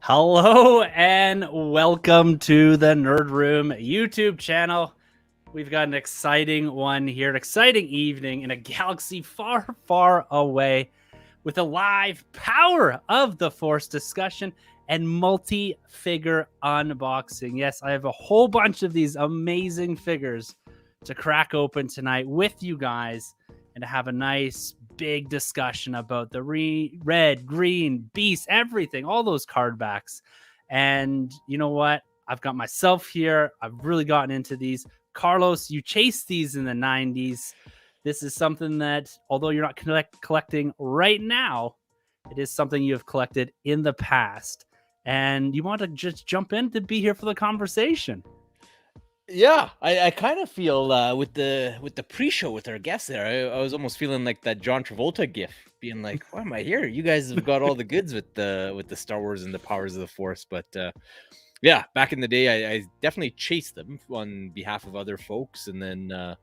Hello and welcome to the Nerd Room YouTube channel. We've got an exciting one here, an exciting evening in a galaxy far, far away with a live Power of the Force discussion and multi-figure unboxing. Yes, I have a whole bunch of these amazing figures to crack open tonight with you guys and to have a nice big discussion about the red, green, beast, everything, all those card backs. And you know what? I've got myself here. I've really gotten into these. Carlos, you chased these in the 90s. This is something that, although you're not collecting right now, it is something you have collected in the past. And you want to just jump in to be here for the conversation. Yeah, I kind of feel with the pre-show with our guest there, I was almost feeling like that John Travolta gif, being like, "Why am I here? You guys have got all the goods with the Star Wars and the powers of the Force." But yeah, back in the day, I definitely chased them on behalf of other folks, and then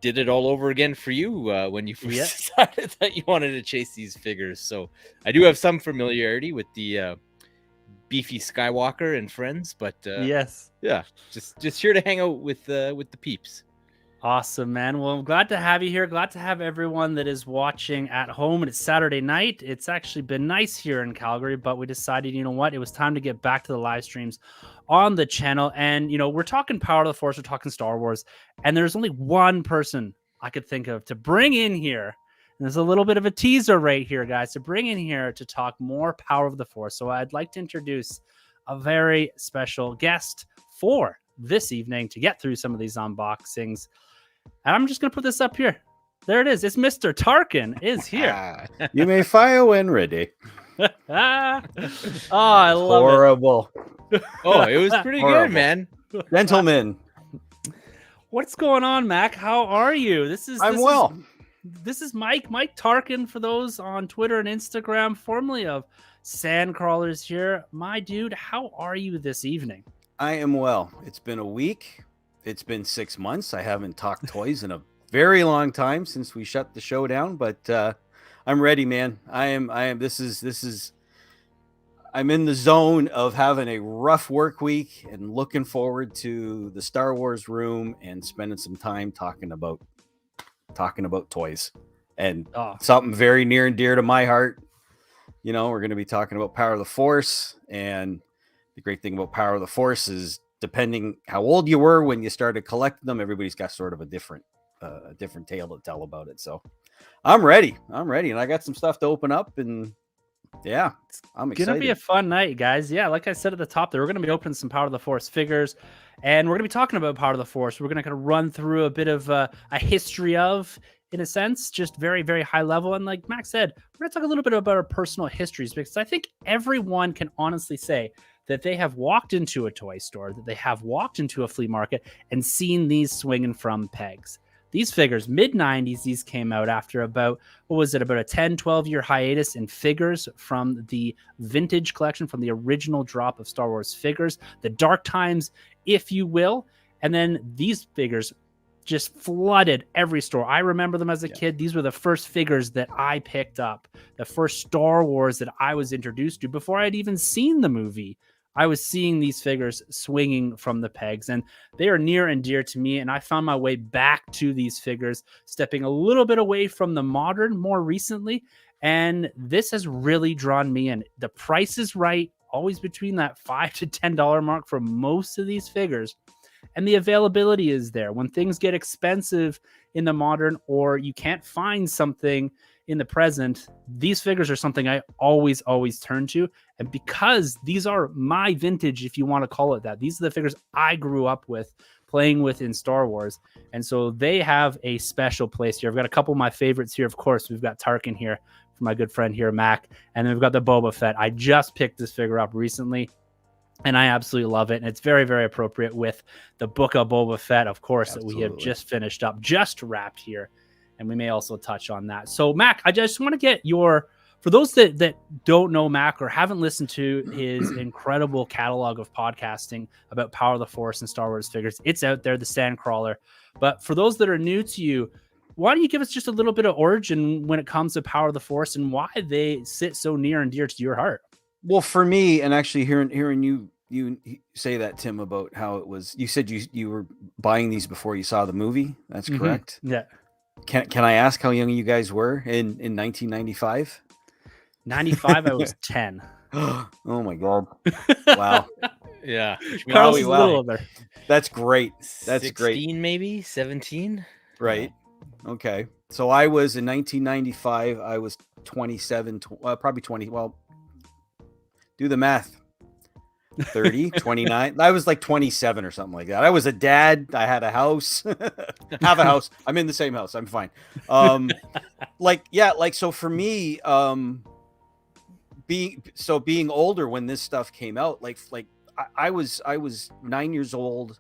did it all over again for you when you first decided that you wanted to chase these figures. So I do have some familiarity with the beefy Skywalker and friends, but yes, yeah, just here to hang out with the peeps. Awesome, man. Well, I'm glad to have you here. Glad to have everyone that is watching at home. And it's Saturday night. It's actually been nice here in Calgary, but we decided, you know what, it was time to get back to the live streams on the channel. And you know, we're talking Power of the Force, we're talking Star Wars, and there's only one person I could think of to bring in here. And there's a little bit of a teaser right here, guys, to bring in here to talk more Power of the Force. So I'd like to introduce a very special guest for this evening to get through some of these unboxings. And I'm just going to put this up here. There it is. It's Mr. Tarkin is here. You may fire when ready. Oh, I love Horrible. it. Oh, it was pretty good, man. Gentlemen. What's going on, Mac? How are you? I'm well. This is Mike Tarkin for those on Twitter and Instagram, formerly of Sandcrawlers here. My dude, how are you this evening? I am well. It's been a week. It's been 6 months. I haven't talked toys in a very long time since we shut the show down, but I'm ready, man. I'm in the zone of having a rough work week and looking forward to the Star Wars room and spending some time talking about toys and something very near and dear to my heart. You know, we're going to be talking about Power of the Force, and the great thing about Power of the Force is depending how old you were when you started collecting them, everybody's got sort of a different tale to tell about it. So I'm ready, and I got some stuff to open up, and yeah, I'm excited. It's gonna be a fun night, guys. Yeah, like I said at the top there, we're gonna be opening some Power of the Force figures, and we're gonna be talking about Power of the Force. We're gonna kind of run through a bit of a history of, in a sense, just very, very high level. And like Max said, we're gonna talk a little bit about our personal histories, because I think everyone can honestly say that they have walked into a toy store, that they have walked into a flea market and seen these swinging from pegs. These figures, mid-90s, these came out after about a 10, 12-year hiatus in figures from the vintage collection, from the original drop of Star Wars figures, the dark times, if you will. And then these figures just flooded every store. I remember them as a kid. These were the first figures that I picked up, the first Star Wars that I was introduced to before I'd even seen the movie. I was seeing these figures swinging from the pegs, and they are near and dear to me. And I found my way back to these figures, stepping a little bit away from the modern more recently. And this has really drawn me in. The price is right, always between that $5 to $10 mark for most of these figures. And the availability is there. When things get expensive in the modern, or you can't find something in the present, these figures are something I always turn to. And because these are my vintage, if you want to call it that, these are the figures I grew up with, playing with in Star Wars. And so they have a special place here. I've got a couple of my favorites here. Of course, we've got Tarkin here for my good friend here, Mac. And then we've got the Boba Fett. I just picked this figure up recently, and I absolutely love it. And it's very, very appropriate with the Book of Boba Fett, of course, that we have just finished up, just wrapped here. And we may also touch on that. So, Mac, I just want to get your, for those that don't know Mac or haven't listened to his incredible catalog of podcasting about Power of the Force and Star Wars figures, it's out there, the Sandcrawler. But for those that are new to you, why don't you give us just a little bit of origin when it comes to Power of the Force and why they sit so near and dear to your heart? Well, for me, and actually hearing you say that, Tim, about how it was. You said you were buying these before you saw the movie. That's correct. Yeah. Can I ask how young you guys were in 1995? 95, I was 10. Oh my god! Wow. Yeah. Carlos is a Wow. little older. That's great. That's 16, great. maybe 17. Right. Okay. So I was in 1995. I was 27, probably 20. Well, do the math. 30, 29. I was like 27 or something like that. I was a dad. I had a house. Have a house. I'm in the same house. I'm fine. So for me, being older when this stuff came out, I was 9 years old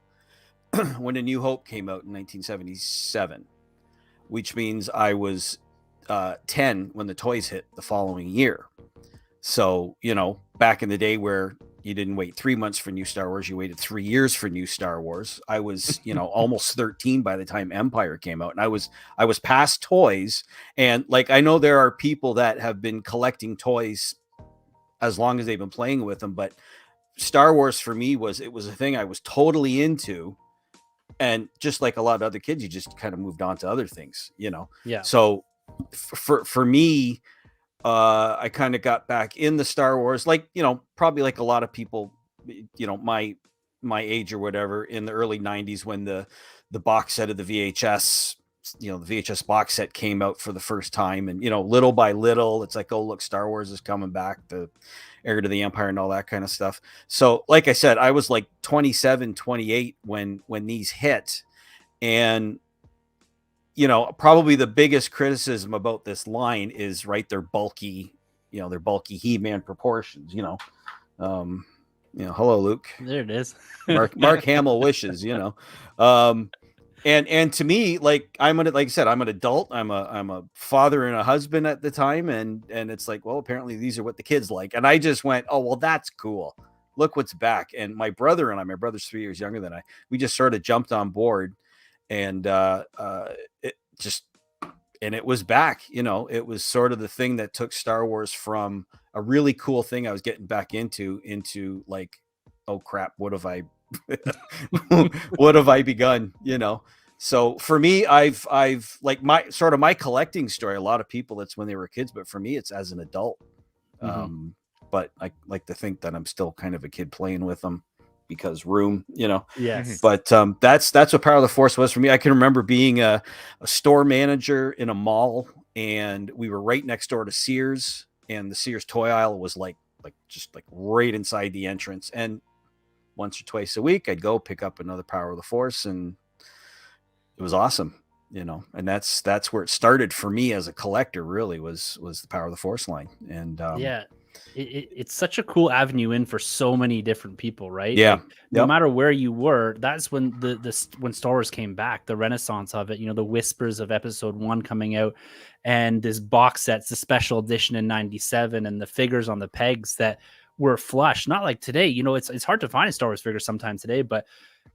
when A New Hope came out in 1977, which means I was 10 when the toys hit the following year. So, back in the day where you didn't wait 3 months for new Star Wars, you waited 3 years for new Star Wars. I was, almost 13 by the time Empire came out, and I was past toys. And I know there are people that have been collecting toys as long as they've been playing with them, but Star Wars for me was a thing I was totally into. And just like a lot of other kids, you just kind of moved on to other things, Yeah. So for me, I kind of got back in the Star Wars, probably like a lot of people, my age or whatever, in the early 90s when the box set of the VHS, the VHS box set came out for the first time. And, little by little, it's like, oh, look, Star Wars is coming back, the Heir to the Empire and all that kind of stuff. So like I said, I was like 27, 28 when these hit. And, probably the biggest criticism about this line is their bulky He-Man proportions, hello, Luke. There it is. Mark Hamill wishes, and to me, like I said, I'm an adult. I'm a father and a husband at the time. And it's like, well, apparently these are what the kids like. And I just went, oh, well, that's cool. Look what's back. And my brother's 3 years younger than I, we just sort of jumped on board, and it was back. It was sort of the thing that took Star Wars from a really cool thing I was getting back into like, oh crap, what have I begun? So for me, I've like my collecting story. A lot of people, it's when they were kids, but for me, it's as an adult. Mm-hmm. But I like to think that I'm still kind of a kid playing with them because room, Yes. But that's what Power of the Force was for me. I can remember being a store manager in a mall, and we were right next door to Sears, and the Sears toy aisle was just right inside the entrance. And once or twice a week, I'd go pick up another Power of the Force, and it was awesome, and that's where it started for me as a collector, really was the Power of the Force line. And it's such a cool avenue in for so many different people, right? Yeah. No matter where you were, that's when when Star Wars came back, the renaissance of it, the whispers of episode 1 coming out, and this box sets, the special edition in 97, and the figures on the pegs that were flush. Not like today, it's hard to find a Star Wars figure sometime today, but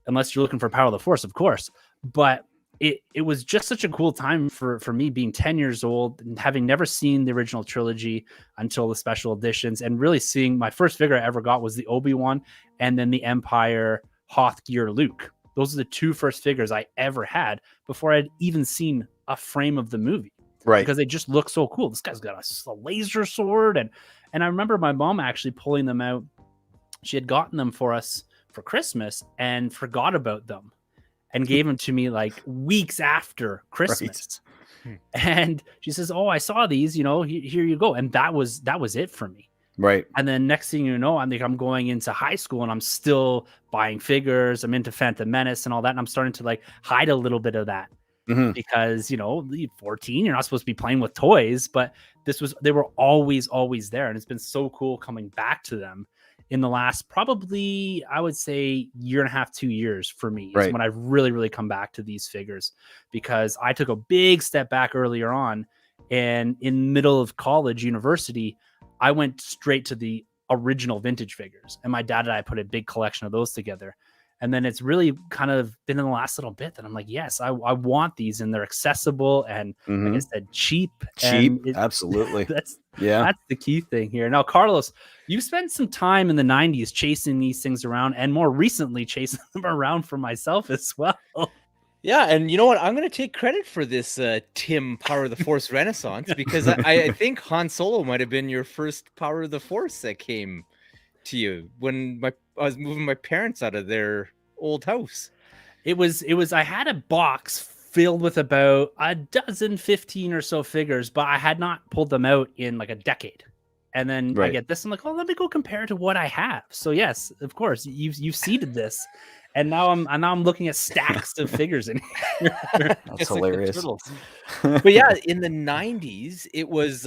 unless you're looking for Power of the Force, of course. But it was just such a cool time for me, being 10 years old and having never seen the original trilogy until the special editions, and really seeing my first figure I ever got was the Obi-Wan and then the Empire Hoth Gear Luke. Those are the two first figures I ever had before I'd even seen a frame of the movie. Right. Because they just look so cool. This guy's got a laser sword. And I remember my mom actually pulling them out. She had gotten them for us for Christmas and forgot about them, and gave them to me like weeks after Christmas. Right. And she says, oh, I saw these, here you go. And that was it for me. Right. And then next thing you know, I'm going into high school, and I'm still buying figures. I'm into Phantom Menace and all that. And I'm starting to hide a little bit of that, because, 14, you're not supposed to be playing with toys, but they were always there. And it's been so cool coming back to them in the last, probably, I would say, year and a half, 2 years for me, is when I've really, really come back to these figures, because I took a big step back earlier on, and in middle of college, university, I went straight to the original vintage figures, and my dad and I put a big collection of those together. And then it's really kind of been in the last little bit that I'm like, yes, I want these, and they're accessible and like I said, cheap. Absolutely. That's the key thing here. Now, Carlos, you've spent some time in the 90s chasing these things around, and more recently chasing them around for myself as well. Yeah, and you know what? I'm going to take credit for this Tim Power of the Force Renaissance, because I think Han Solo might have been your first Power of the Force that came to you when I was moving my parents out of their old house. It was I had a box filled with about 15 or so figures, but I had not pulled them out in like a decade. And then I get this, I'm like, oh, let me go compare to what I have. So yes, of course, you've seeded this. And now I'm looking at stacks of figures in here. That's hilarious. But yeah, in the 90s, it was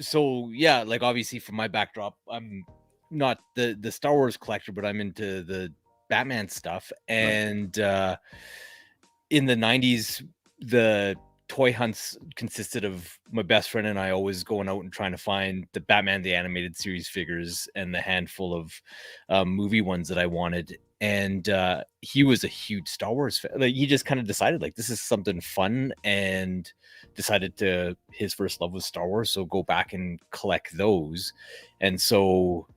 so yeah, like obviously from my backdrop, I'm not the Star Wars collector, but I'm into the Batman stuff. And in the 90s, the toy hunts consisted of my best friend and I always going out and trying to find the Batman the Animated Series figures and the handful of movie ones that I wanted. And he was a huge Star Wars fan. Like, he just kind of decided, like, this is something fun, and decided to, his first love was Star Wars, so go back and collect those. And so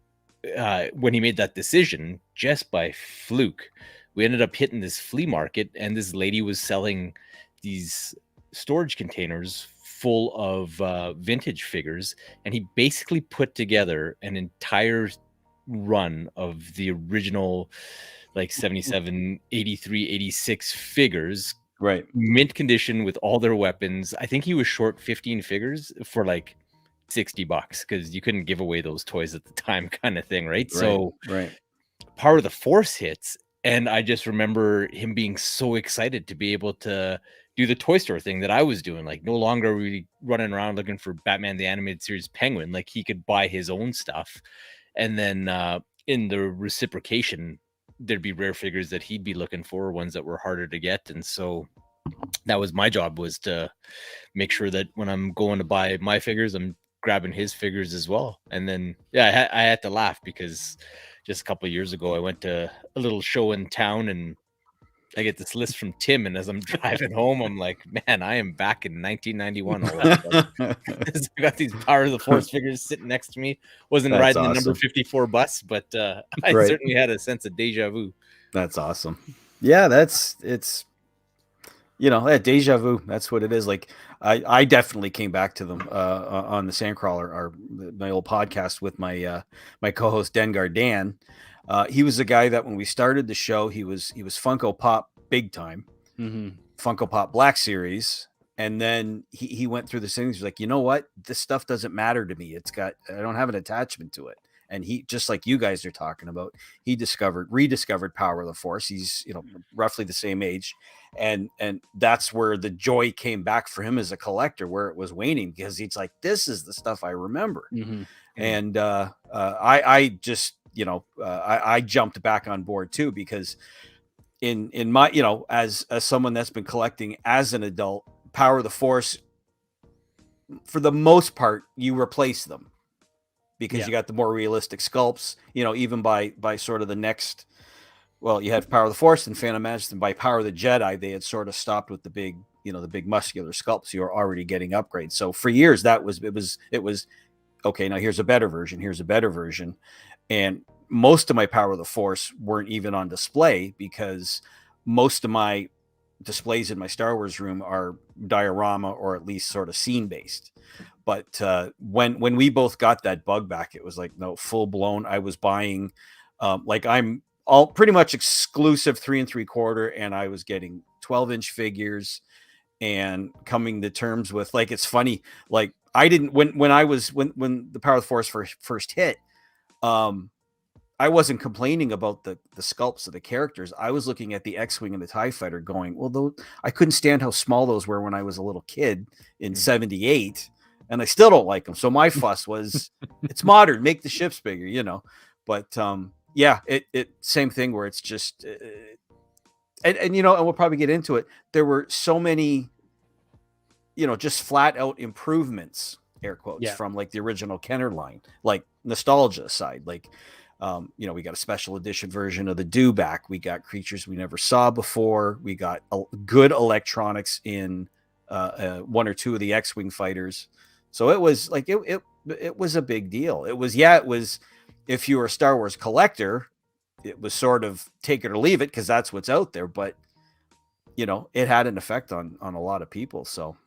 when he made that decision, just by fluke, we ended up hitting this flea market, and this lady was selling these storage containers full of vintage figures, and he basically put together an entire run of the original like 77, 83, 86 figures, right, mint condition with all their weapons. I think he was short 15 figures for like $60 because you couldn't give away those toys at the time, kind of thing, right? So Power of the Force hits, and I just remember him being so excited to be able to do the toy store thing that I was doing. Like, no longer are we running around looking for Batman the Animated Series Penguin. Like, he could buy his own stuff. And then in the reciprocation, there'd be rare figures that he'd be looking for, ones that were harder to get. And so that was my job, was to make sure that when I'm going to buy my figures, I'm grabbing his figures as well. And then, yeah, I had to laugh because just a couple of years ago, I went to a little show in town, and I get this list from Tim, and as I'm driving home, I'm like, man, I am back in 1991 all of a sudden. I got these Power of the Force figures sitting next to me. Wasn't riding the number 54 bus, but I certainly had a sense of deja vu. That's awesome. Yeah, it's deja vu. That's what it is. Like, I definitely came back to them on the Sandcrawler, my old podcast with my my co-host Dengar Dan. He was the guy that when we started the show, he was Funko Pop big time, Funko Pop Black Series, and then he went through the things. He's like, you know what, this stuff doesn't matter to me. I don't have an attachment to it. And he, just like you guys are talking about, he rediscovered Power of the Force. He's roughly the same age, and that's where the joy came back for him as a collector, where it was waning, because he's like, this is the stuff I remember. And I just I jumped back on board too, because in my, as someone that's been collecting as an adult, Power of the Force, for the most part, you replace them because you got the more realistic sculpts, even by sort of the next, well, you had Power of the Force and Phantom Menace, and by Power of the Jedi, they had sort of stopped with the big, the big muscular sculpts. You were already getting upgrades. So for years, it was okay, now here's a better version. And most of my Power of the Force weren't even on display, because most of my displays in my Star Wars room are diorama, or at least sort of scene based. But when we both got that bug back, it was like, no, full blown. I was buying, like, I'm all pretty much exclusive 3 3/4, and I was getting 12-inch figures and coming to terms with, like, it's funny, like, I didn't, when the Power of the Force first hit, I wasn't complaining about the sculpts of the characters. I was looking at the X-Wing and the TIE Fighter going, well, I couldn't stand how small those were when I was a little kid in 78, and I still don't like them. So my fuss was, it's modern, make the ships bigger, but yeah, it same thing, where it's just, and we'll probably get into it. There were so many, just flat out improvements, air quotes, from like the original Kenner line, like nostalgia side, like We got a special edition version of the Dewback. We got creatures we never saw before. We got good electronics in one or two of the X-Wing fighters. So it was like it was a big deal. It was if you were a Star Wars collector, it was sort of take it or leave it because that's what's out there. But it had an effect on a lot of people. So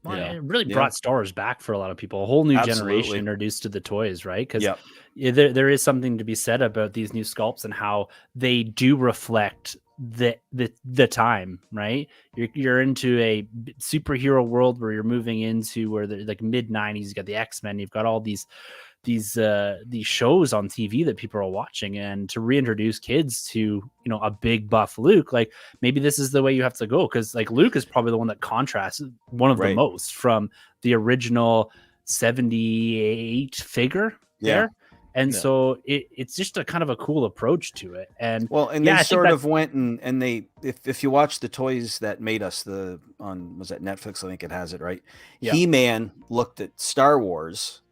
well, it really brought Star Wars back for a lot of people. A whole new generation introduced to the toys, right? Because there is something to be said about these new sculpts and how they do reflect the time, right? You're into a superhero world where you're moving into where the like mid 90s. You got the X-Men. You've got all these shows on TV that people are watching, and to reintroduce kids to a big buff Luke, like maybe this is the way you have to go, because like Luke is probably the one that contrasts one of the most from the original 78 figure there. And so it's just a kind of a cool approach to it. And they sort of went and they if you watch the toys that made us was that Netflix, I think it has it, right? He-Man looked at Star Wars,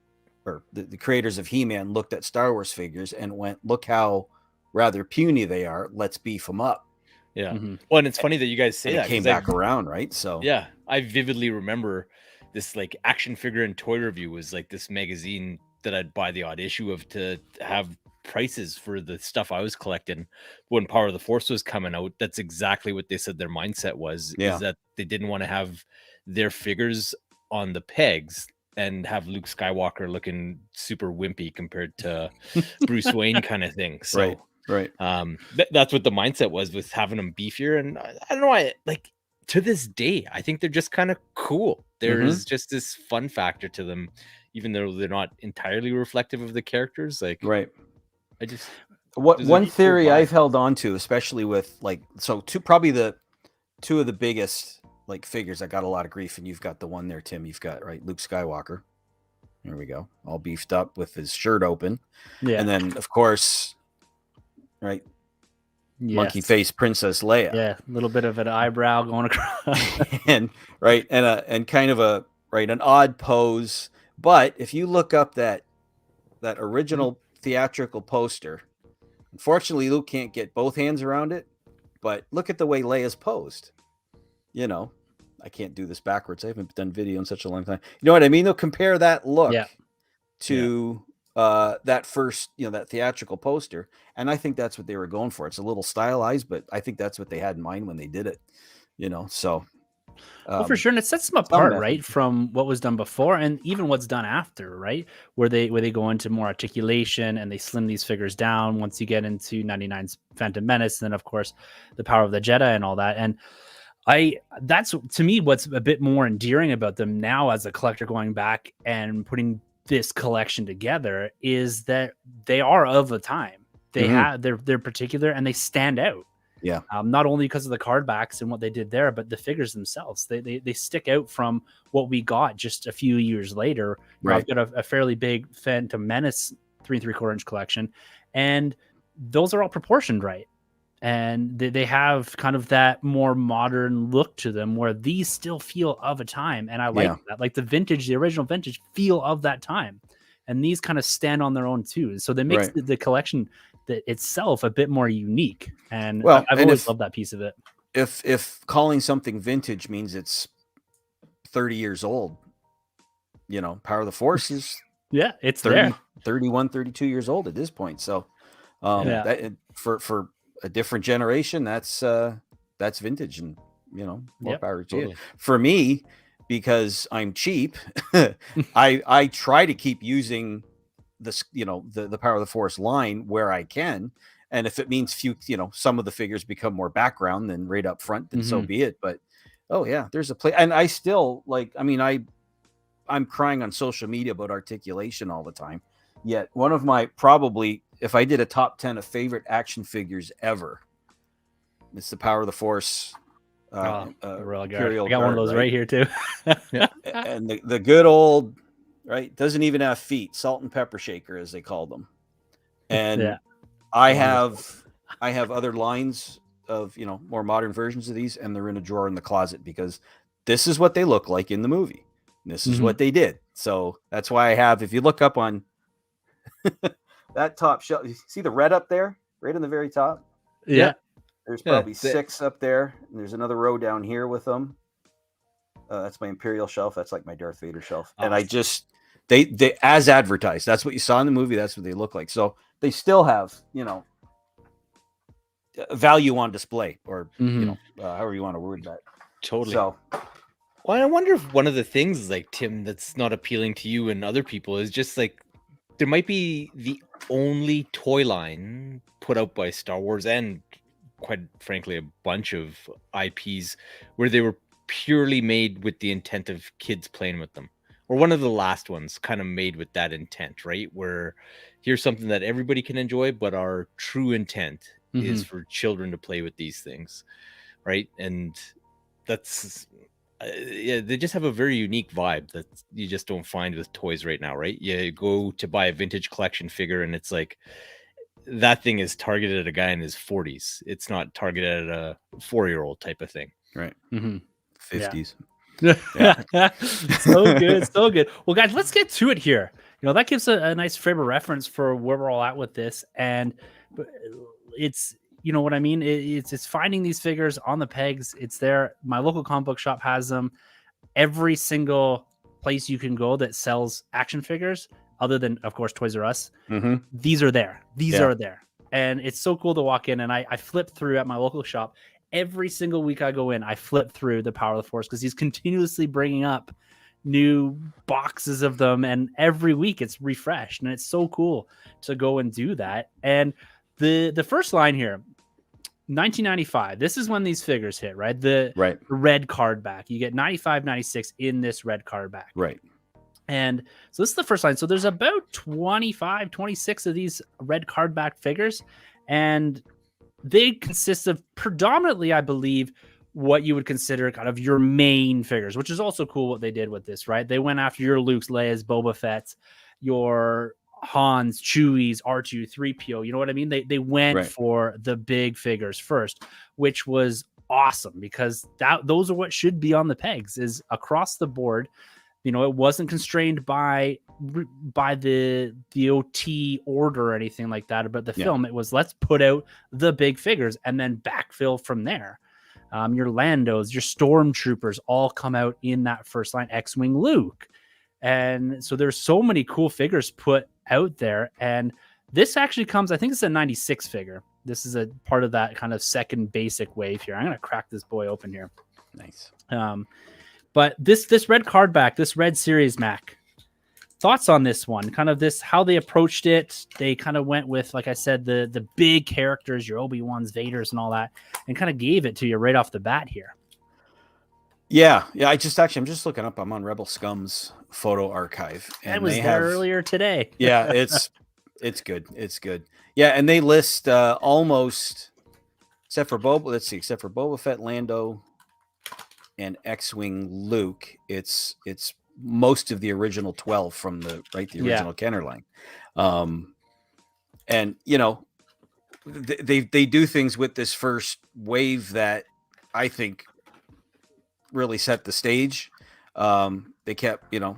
or the creators of He-Man looked at Star Wars figures and went, look how rather puny they are. Let's beef them up. Yeah. Well, and it's funny that you guys say that. It came back around, right? So yeah, I vividly remember this like action figure and toy review was like this magazine that I'd buy the odd issue of to have prices for the stuff I was collecting when Power of the Force was coming out. That's exactly what they said their mindset was, is that they didn't want to have their figures on the pegs and have Luke Skywalker looking super wimpy compared to Bruce Wayne kind of thing. So right. That's what the mindset was, with having them beefier. And I don't know, like to this day, I think they're just kind of cool. There is just this fun factor to them, even though they're not entirely reflective of the characters. Like, I just one theory I've held on to, especially with like, so two of the biggest like figures that got a lot of grief, and you've got the one there, Tim. You've got Luke Skywalker. There we go, all beefed up with his shirt open, and then of course, monkey face Princess Leia. Yeah, a little bit of an eyebrow going across, and kind of an odd pose. But if you look up that original theatrical poster, unfortunately Luke can't get both hands around it. But look at the way Leia's posed. I can't do this backwards. I haven't done video in such a long time. You know what I mean? They'll compare that look to that first, that theatrical poster. And I think that's what they were going for. It's a little stylized, but I think that's what they had in mind when they did it, so. Well, for sure. And it sets them apart, right, from what was done before and even what's done after, right? Where they go into more articulation and they slim these figures down once you get into 99's Phantom Menace, and then of course the Power of the Jedi and all that. And that's to me what's a bit more endearing about them now as a collector, going back and putting this collection together, is that they are of a time. They they're particular and they stand out. Yeah. Not only because of the card backs and what they did there, but the figures themselves. They stick out from what we got just a few years later. I've got a fairly big Phantom Menace 3 3/4 inch collection, and those are all proportioned right. And they have kind of that more modern look to them, where these still feel of a time. And I like that, like the original vintage feel of that time. And these kind of stand on their own too. So they make the collection itself a bit more unique. And I've always loved that piece of it. If calling something vintage means it's 30 years old, Power of the Force is it's 31, 32 years old at this point. So that, for a different generation, that's vintage, and more power to it. For me, because I'm cheap, I try to keep using this, the Power of the Force line where I can, and if it means some of the figures become more background than right up front, then so be it. But there's a play, and I still I'm crying on social media about articulation all the time. Yet one of my probably, if I did a top 10 of favorite action figures ever, it's the Power of the Force. Royal Guard. I got one of those right here too. And the good old, doesn't even have feet, salt and pepper shaker, as they call them. And I have other lines of, more modern versions of these, and they're in a drawer in the closet because this is what they look like in the movie. This is what they did. So that's why I have, if you look up on that top shelf. You see the red up there, right in the very top. Yeah. There's probably 6 up there, and there's another row down here with them. That's my Imperial shelf. That's like my Darth Vader shelf. Awesome. And I just they as advertised. That's what you saw in the movie. That's what they look like. So they still have, you know, value on display, or you know, however you want to word that. Totally. So, well, I wonder if one of the things, like, Tim, that's not appealing to you and other people is just like there might be the only toy line put out by Star Wars, and quite frankly a bunch of IPs where they were purely made with the intent of kids playing with them, or one of the last ones kind of made with that intent, right? Where here's something that everybody can enjoy, but our true intent is for children to play with these things, right? And that's yeah, they just have a very unique vibe that you just don't find with toys right now, right? You go to buy a vintage collection figure and it's like that thing is targeted at a guy in his 40s. It's not targeted at a 4-year-old type of thing, right. 50s. Yeah. So good, so good. Well, guys, let's get to it here. You know, that gives a nice frame of reference for where we're all at with this, and it's, you know what I mean? It's finding these figures on the pegs. It's there. My local comic book shop has them. Every single place you can go that sells action figures, other than, of course, Toys R Us, these are there. These are there. And it's so cool to walk in. And I flip through at my local shop. Every single week I go in, I flip through the Power of the Force because he's continuously bringing up new boxes of them. And every week it's refreshed. And it's so cool to go and do that. And the first line here, 1995. This is when these figures hit, right? The red card back. You get 95, 96 in this red card back. Right. And so this is the first line. So there's about 25, 26 of these red card back figures. And they consist of predominantly, I believe, what you would consider kind of your main figures, which is also cool what they did with this, right? They went after your Luke's, Leia's, Boba Fett's, your Han's, Chewie's, R2, 3PO. You know what I mean? They went for the big figures first, which was awesome because those are what should be on the pegs, is across the board. You know, it wasn't constrained by the OT order or anything like that about the film. It was, let's put out the big figures and then backfill from there. Your Landos, your Stormtroopers all come out in that first line. X-Wing Luke. And so there's so many cool figures put out there. And this actually comes, I think it's a 96 figure. This is a part of that kind of second basic wave here. I'm going to crack this boy open here. Nice. But this red card back, this red series, Mac, thoughts on this one? Kind of this, how they approached it. They kind of went with, like I said, the big characters, your Obi-Wans, Vaders, and all that, and kind of gave it to you right off the bat here. Yeah. I'm just looking up. I'm on Rebel Scum's photo archive, and I was there earlier today. Yeah, it's good. It's good. Yeah, and they list almost, except for Boba Fett, Lando, and X-Wing Luke, it's most of the original 12 from the original Kenner line. And you know, they do things with this first wave that I think really set the stage. They kept, you know,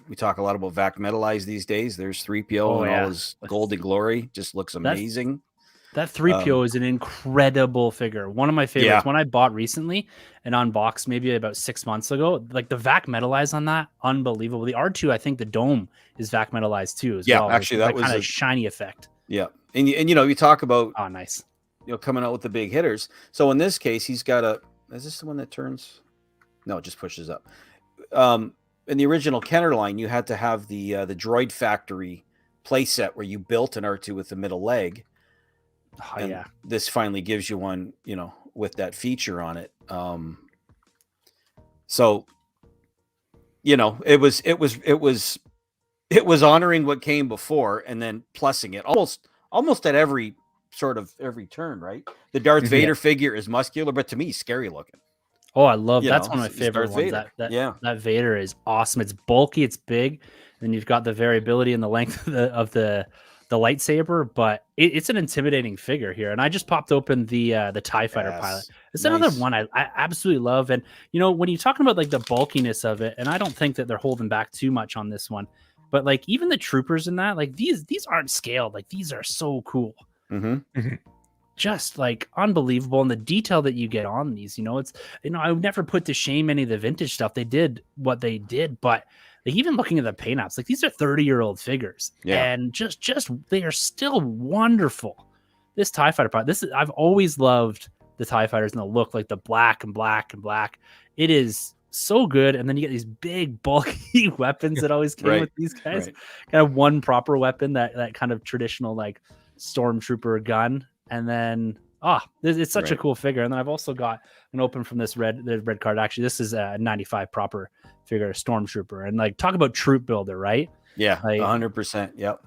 we talk a lot about Vac Metalized these days. There's 3PO and all his golden glory, just looks amazing. That 3PO is an incredible figure. One of my favorites. One I bought recently and unboxed maybe about 6 months ago. Like the Vac Metalized on that, unbelievable. The R2, I think the dome is Vac Metalized too. As well. Actually, that was kind of shiny effect. Yeah, and you know, you talk about nice. You know, coming out with the big hitters. So in this case, he's got a. Is this the one that turns? No, it just pushes up. In the original Kenner line, you had to have the Droid Factory playset where you built an R2 with the middle leg. This finally gives you one, you know, with that feature on it. So, you know, it was honoring what came before and then plussing it almost at every turn, right? The Darth Vader figure is muscular, but to me, scary looking. Oh, I love that's one of my favorite ones. That Vader is awesome. It's bulky, it's big, and you've got the variability in the length of the lightsaber, but it's an intimidating figure here. And I just popped open the TIE Fighter pilot. It's another one I absolutely love. And you know, when you're talking about like the bulkiness of it, and I don't think that they're holding back too much on this one. But like even the troopers in that, like these aren't scaled. Like these are so cool. Just like unbelievable. And the detail that you get on these, it's, I would never put to shame any of the vintage stuff. They did what they did, but like even looking at the paint apps, like these are 30-year-old figures, and just they are still wonderful. This TIE Fighter part, I've always loved the TIE Fighters and the look, like the black and black and black. It is so good. And then you get these big bulky weapons that always came with these guys. Kind of one proper weapon, that kind of traditional like stormtrooper gun. And then it's such a cool figure. And then I've also got an open from the red card. Actually, this is a 95 proper figure, stormtrooper. And like talk about troop builder, right? Yeah, like, 100%. Yep.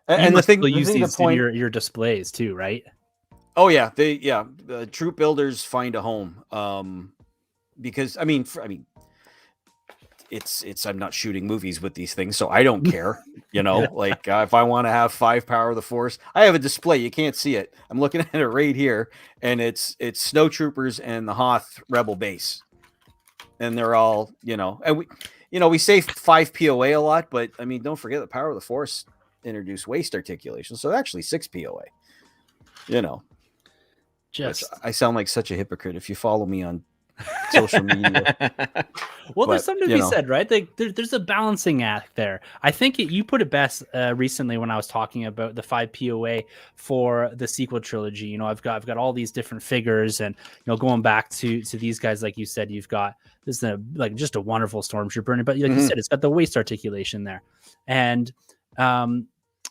And the thing you use these in your displays too, right? Oh yeah, the troop builders find a home. Because I mean, it's I'm not shooting movies with these things, so I don't care. Like if I want to have 5 power of the Force, I have a display. You can't see it. I'm looking at it right here, and it's snowtroopers and the Hoth Rebel base, and they're all and we say 5 POA a lot, but I mean don't forget the power of the Force introduced waist articulation, so actually 6 POA. I sound like such a hypocrite if you follow me on social media. Well, there's something to be said, right? There's a balancing act there. I think you put it best recently when I was talking about the 5 POA for the sequel trilogy. I've got all these different figures, and going back to these guys, like you said, you've got this just a wonderful stormtrooper, but like you said, it's got the waist articulation there, and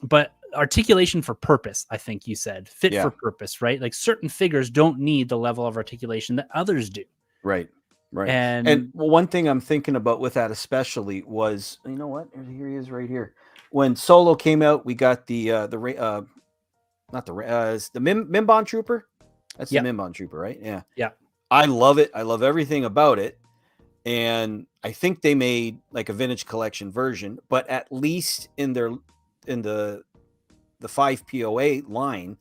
but articulation for purpose, I think you said, fit for purpose, right? Like certain figures don't need the level of articulation that others do. Right. And one thing I'm thinking about with that especially was, here he is right here. When Solo came out, we got the Mimban Trooper. That's the Mimban Trooper, right? Yeah. Yeah. I love it. I love everything about it. And I think they made like a vintage collection version, but at least in the 5 POA line,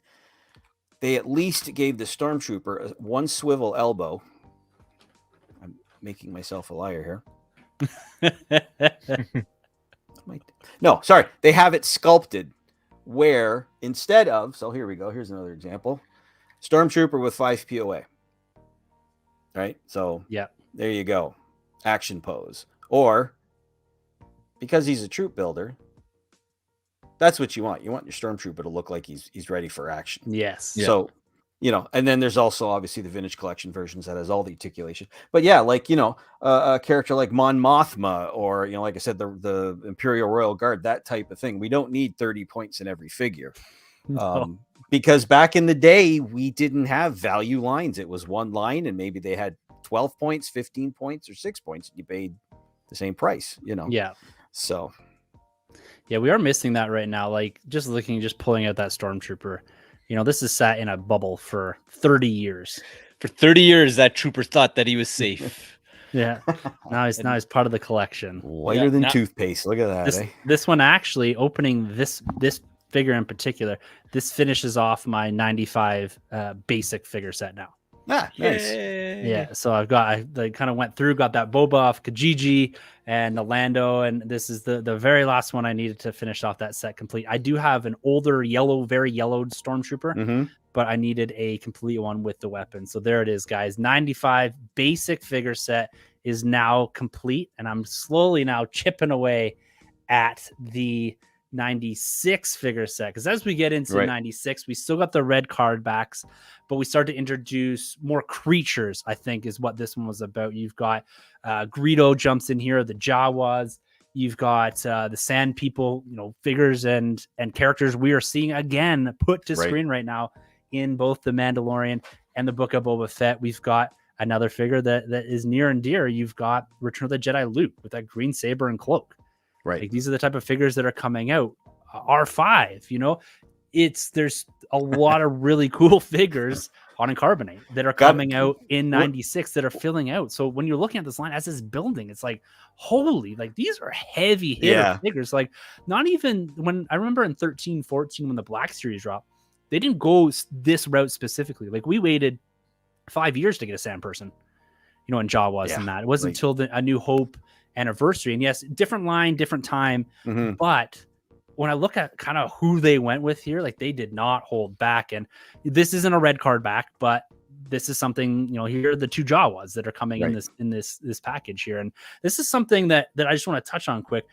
they at least gave the Stormtrooper one swivel elbow. I'm making myself a liar here. No, sorry. They have it sculpted where instead of, so here we go. Here's another example. Stormtrooper with 5 POA. Right? So there you go. Action pose. Or because he's a troop builder, that's what you want. You want your Stormtrooper to look like he's ready for action. Yes. Yeah. So, and then there's also obviously the vintage collection versions that has all the articulation. But yeah, like, a character like Mon Mothma or, like I said, the Imperial Royal Guard, that type of thing. We don't need 30 points in every figure. Because back in the day, we didn't have value lines. It was one line and maybe they had 12 points, 15 points, or 6 points. You paid the same price, Yeah. So... yeah, we are missing that right now. Like just pulling out that Stormtrooper, this is sat in a bubble for 30 years. For 30 years, that trooper thought that he was safe. Yeah. Now he's part of the collection. Whiter than toothpaste. Look at that. This one actually opening this figure in particular, this finishes off my 95 basic figure set now. Ah, nice. Yeah, so I kind of went through, got that Boba off Kijiji and the Lando, and this is the very last one I needed to finish off that set complete. I do have an older very yellowed Stormtrooper, but I needed a complete one with the weapon. So there it is, guys. 95 basic figure set is now complete, and I'm slowly now chipping away at the 96 figure set, because as we get into 96, we still got the red card backs, but we start to introduce more creatures, I think is what this one was about. You've got Greedo jumps in here, the Jawas, you've got the Sand People, figures and characters we are seeing again put to screen right now in both the Mandalorian and the Book of Boba Fett. We've got another figure that is near and dear. You've got Return of the Jedi Luke with that green saber and cloak. Right. Like, these are the type of figures that are coming out. R5, there's a lot of really cool figures on Carbonate that are coming out in 96 that are filling out. So when you're looking at this line as it's building, it's like, holy, like these are heavy hitter figures. Like not even when I remember in 13, 14, when the Black Series dropped, they didn't go this route specifically. Like we waited 5 years to get a Sand Person, in Jawas and that. It wasn't until A New Hope anniversary. And yes, different line, different time. Mm-hmm. But when I look at kind of who they went with here, like they did not hold back. And this isn't a red card back, but this is something, here are the 2 Jawas that are coming in this package here. And this is something that I just want to touch on quick.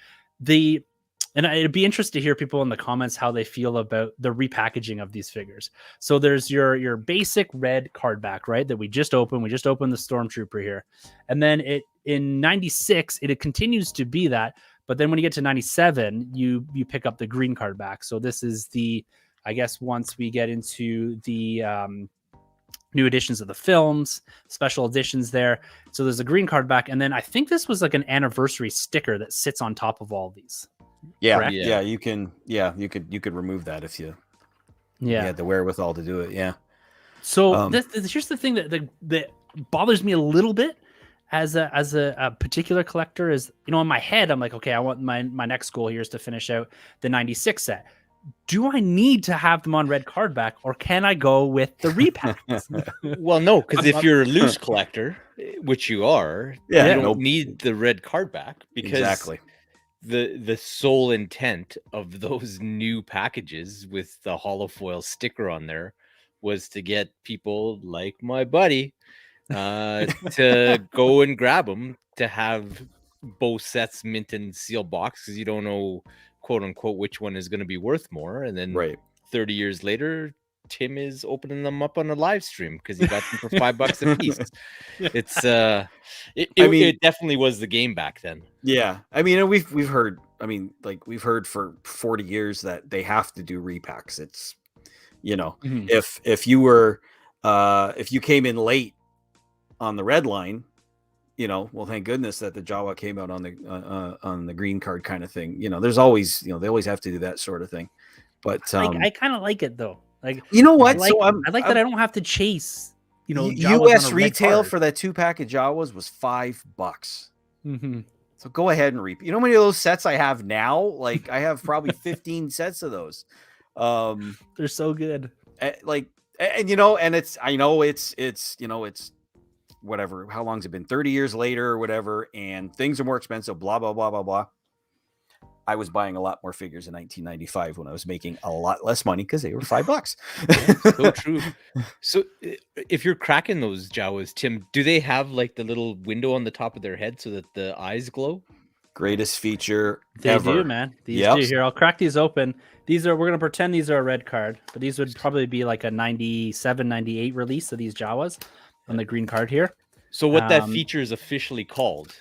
And it'd be interesting to hear people in the comments how they feel about the repackaging of these figures. So there's your basic red card back, right? That we just opened. We just opened the Stormtrooper here. And then in 96, it continues to be that. But then when you get to 97, you pick up the green card back. So this is I guess once we get into the new editions of the films, special editions there. So there's a green card back. And then I think this was like an anniversary sticker that sits on top of all these. Yeah, Correct? yeah, you could remove that if you had the wherewithal to do it. Yeah. So here's the thing that bothers me a little bit as a particular collector is, in my head, I'm like, okay, I want my next goal here is to finish out the 96 set. Do I need to have them on red card back, or can I go with the repacks? Well, no, because if you're a loose collector, which you are, you don't need the red card back, because exactly. The sole intent of those new packages with the holofoil sticker on there was to get people like my buddy to go and grab them, to have both sets mint and seal box, because you don't know, quote unquote, which one is going to be worth more. And then 30 years later, Tim is opening them up on a live stream because he got them for $5 a piece. It's it definitely was the game back then. Yeah, I mean, we've heard. I mean, like we've heard for 40 years that they have to do repacks. It's if you came in late on the red line, well, thank goodness that the Jawa came out on the green card kind of thing. There's always they always have to do that sort of thing. But I kind of like it though. Like, you know what? I like that I don't have to chase. U.S. retail for that 2-pack of Jawas was $5. Mm-hmm. So go ahead and reap. You know how many of those sets I have now? Like I have probably 15 sets of those. They're so good. And it's whatever. How long's it been? 30 years later or whatever, and things are more expensive. Blah blah blah blah blah. I was buying a lot more figures in 1995 when I was making a lot less money because they were $5. Yeah, so true. So if you're cracking those Jawas, Tim, do they have like the little window on the top of their head so that the eyes glow? Greatest feature they ever. Do, man. These do. Here, I'll crack these open. We're going to pretend these are a red card, but these would probably be like a 97, 98 release of these Jawas on the green card here. So what that feature is officially called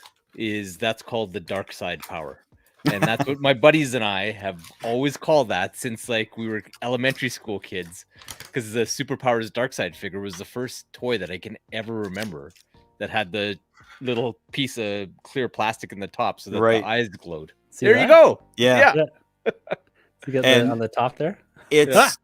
that's called the dark side power. And that's what my buddies and I have always called that since like we were elementary school kids, because the Superpowers Dark Side figure was the first toy that I can ever remember that had the little piece of clear plastic in the top so that the eyes glowed. See there that? You go. Yeah. You get on the top there. It's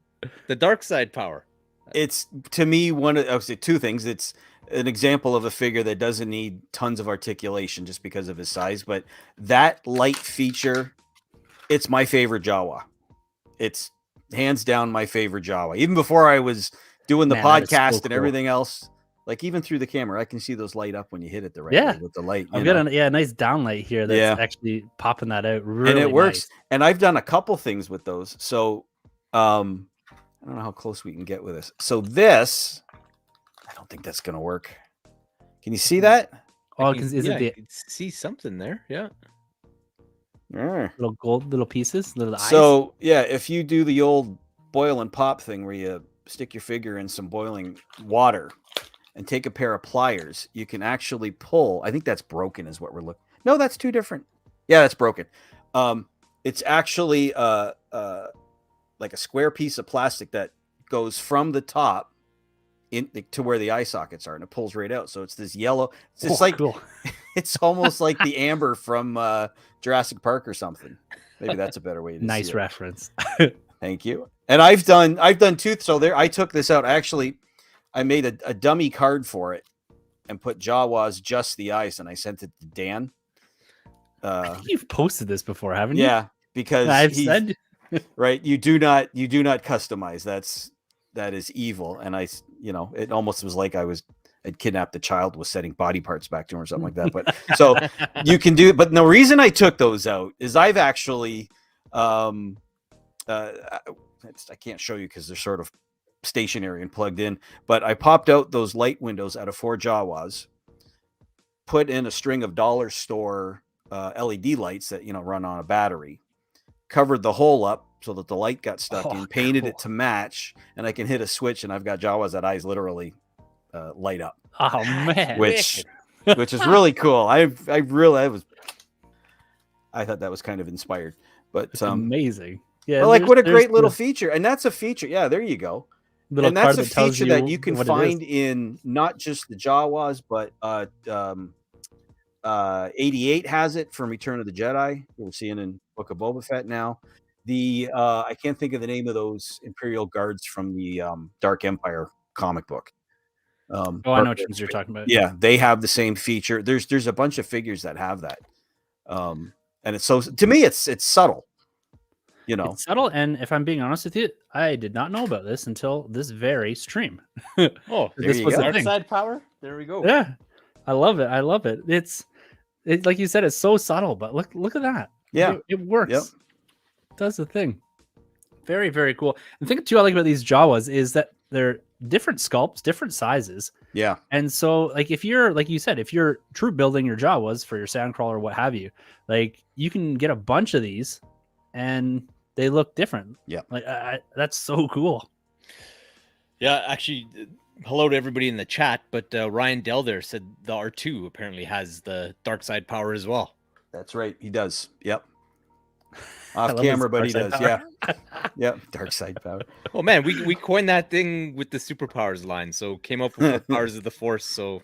the dark side power. It's to me I would say 2 things. It's an example of a figure that doesn't need tons of articulation just because of his size, but that light feature, it's my favorite Jawa. It's hands down my favorite Jawa. Even before I was doing the podcast and everything else, like even through the camera, I can see those light up when you hit it the right way with the light. I've got a nice downlight here that's actually popping that out really and it works. Nice. And I've done a couple things with those. So I don't know how close we can get with this. So this, I don't think that's gonna work. Can you see that? Oh, is it I can see something there? Yeah. Little gold, little pieces, little eyes. So if you do the old boil and pop thing where you stick your figure in some boiling water and take a pair of pliers, you can actually pull. I think that's broken, is what we're looking. No, that's 2 different. Yeah, that's broken. It's actually like a square piece of plastic that goes from the top to where the eye sockets are, and it pulls right out. So it's this yellow. It's just cool. It's almost like the amber from Jurassic Park or something. Maybe that's a better way to nice see reference. Thank you. And I've done 2. So there, I took this out. Actually, I made a dummy card for it and put Jawas just the eyes, and I sent it to Dan. I think you've posted this before, haven't you? Yeah, because I've said right. You do not customize. That is evil. And it almost was like I had kidnapped the child, was setting body parts back to him or something like that. But so you can do. But the reason I took those out is I've actually, I can't show you because they're sort of stationary and plugged in. But I popped out those light windows out of 4 Jawas, put in a string of dollar store LED lights that run on a battery, covered the hole up so that the light got stuck in, painted it to match, and I can hit a switch and I've got Jawas that eyes literally light up. Oh man, which is really cool. I thought that was kind of inspired, but it's amazing. Yeah, well, like what a great little feature. And that's a feator. Yeah, there you go. Little and that's a that feature that you can find in not just the Jawas, but 88 has it from Return of the Jedi. We're seeing in Book of Boba Fett now. The I can't think of the name of those Imperial Guards from the Dark Empire comic book. I know what you're talking about. Yeah, they have the same feature. There's a bunch of figures that have that, and it's so, to me it's subtle. It's subtle, and if I'm being honest with you, I did not know about this until this very stream. Oh, this was dark side power. There we go. Yeah, I love it. It's like you said, it's so subtle, but look at that. Yeah, it works. Yep. It does the thing. Very, very cool. The thing too I like about these Jawas is that they're different sculpts, different sizes. Yeah. And so, like, if you're, like you said, if you're troop building your Jawas for your Sandcrawler or what have you, like, you can get a bunch of these and they look different. Yeah. Like, that's so cool. Yeah, actually, hello to everybody in the chat, but Ryan Dell there said the R2 apparently has the dark side power as well. That's right. He does. Yep. Off camera, but he does. Power. Yeah. Yep. Dark side power. Oh man, we coined that thing with the superpowers line, so came up with the powers of the Force. So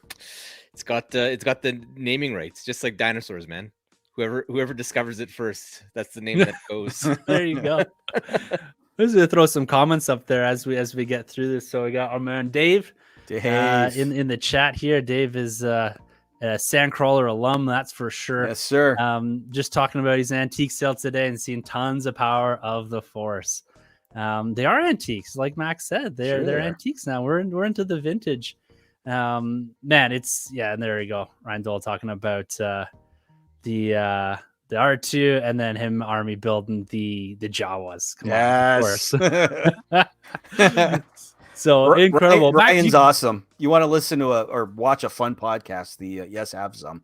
it's got the naming rights, just like dinosaurs, man. Whoever discovers it first, that's the name that goes. There you go. I'm just gonna throw some comments up there as we get through this. So we got our man Dave. In the chat here. Dave is a Sandcrawler alum, that's for sure. Yes, sir. Just talking about his antique sale today and seeing tons of power of the Force. They are antiques, like Max said. They're antiques now. We're into the vintage. Man, it's and there we go. Ryan Dole talking about the R2 and then him army building the Jawas. Yes. So incredible. Ryan's awesome. You want to listen to or watch a fun podcast, the Yes Have Some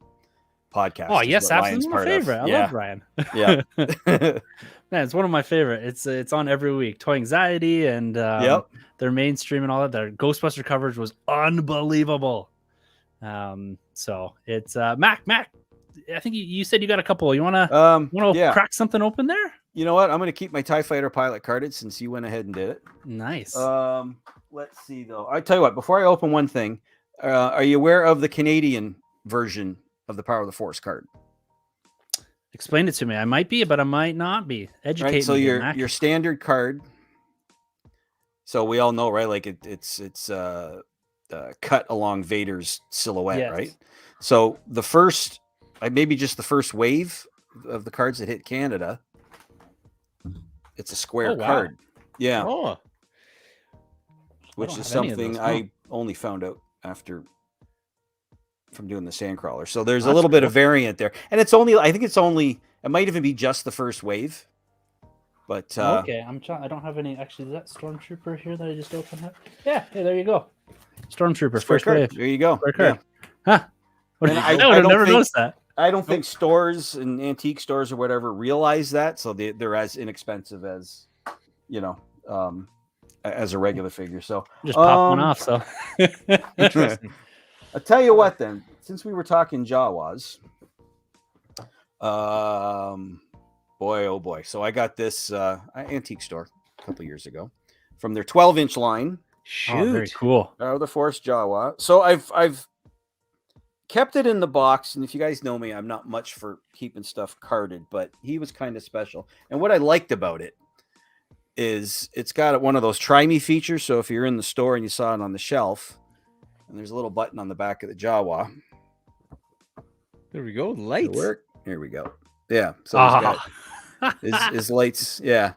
podcast. Oh, Yes Have Some is my favorite. I love Ryan. Yeah. Man, it's one of my favorite. It's on every week. Toy Anxiety and their mainstream and all that. Their Ghostbuster coverage was unbelievable. So it's Mac. I think you said you got a couple. You wanna crack something open there? You know what? I'm gonna keep my TIE Fighter pilot carded since you went ahead and did it. Nice. Let's see though. I tell you what. Before I open one thing, are you aware of the Canadian version of the Power of the Force card? Explain it to me. I might be, but I might not be. Educate me. So your standard card. So we all know, right? Like it's cut along Vader's silhouette, right? So the first, maybe just the first wave of the cards that hit Canada, it's a square card. Yeah. Oh. Which is something I only found out from doing the Sandcrawler. So there's a little bit of variant there. And it might even be just the first wave. But okay, I don't have any. Actually, is that Stormtrooper here that I just opened up? Yeah, there you go. Stormtrooper, first wave. There you go. Yeah. Huh. I would have never noticed that. I don't think stores and antique stores or whatever realize that, so they're as inexpensive as, as a regular figure. So just pop one off. So interesting. I'll tell you what, then, since we were talking Jawas, boy, oh boy. So I got this antique store a couple years ago from their 12-inch line. Shoot, very cool. The Force Jawa. So I've kept it in the box, and if you guys know me, I'm not much for keeping stuff carded, but he was kind of special. And what I liked about it is it's got one of those try me features. So if you're in the store and you saw it on the shelf, and there's a little button on the back of the Jawa. There we go. Lights. Work. Here we go. Yeah. So he's got his lights. Yeah.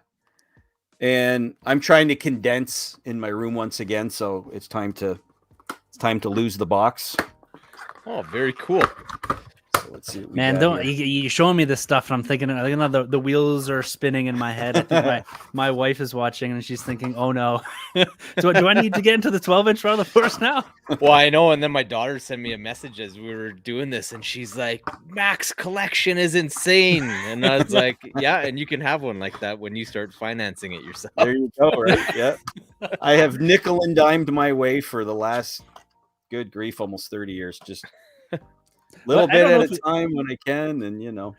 And I'm trying to condense in my room once again, so it's time to time to lose the box. Oh, very cool. So let's see. What we Man, got don't here. you showing me this stuff, and I'm thinking the wheels are spinning in my head. I think my wife is watching, and she's thinking, "Oh no, do I need to get into the 12-inch Power of the Force now?" Well, I know. And then my daughter sent me a message as we were doing this, and she's like, "Mac's collection is insane." And I was like, "Yeah, and you can have one like that when you start financing it yourself." There you go. Right? Yeah. I have nickel and dimed my way for the last, good grief, almost 30 years. Just a little bit at a time when I can, and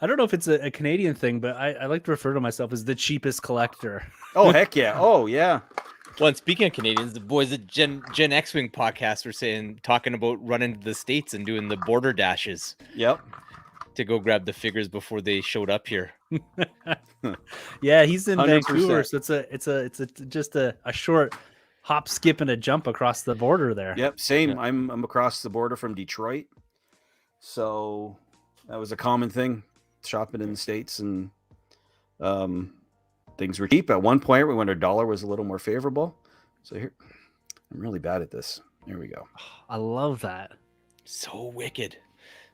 I don't know if it's a Canadian thing, but I like to refer to myself as the cheapest collector. Oh heck yeah! Oh yeah. Well, and speaking of Canadians, the boys at Gen X-Wing podcast were talking about running to the States and doing the border dashes. Yep. To go grab the figures before they showed up here. Yeah, he's in 100%. Vancouver, so it's just a short hop, skip, and a jump across the border there. Yep, same. Yeah. I'm across the border from Detroit, so that was a common thing, shopping in the States, and things were cheap at one point when our dollar was a little more favorable. So here, I'm really bad at this. There we go. I love that. So wicked.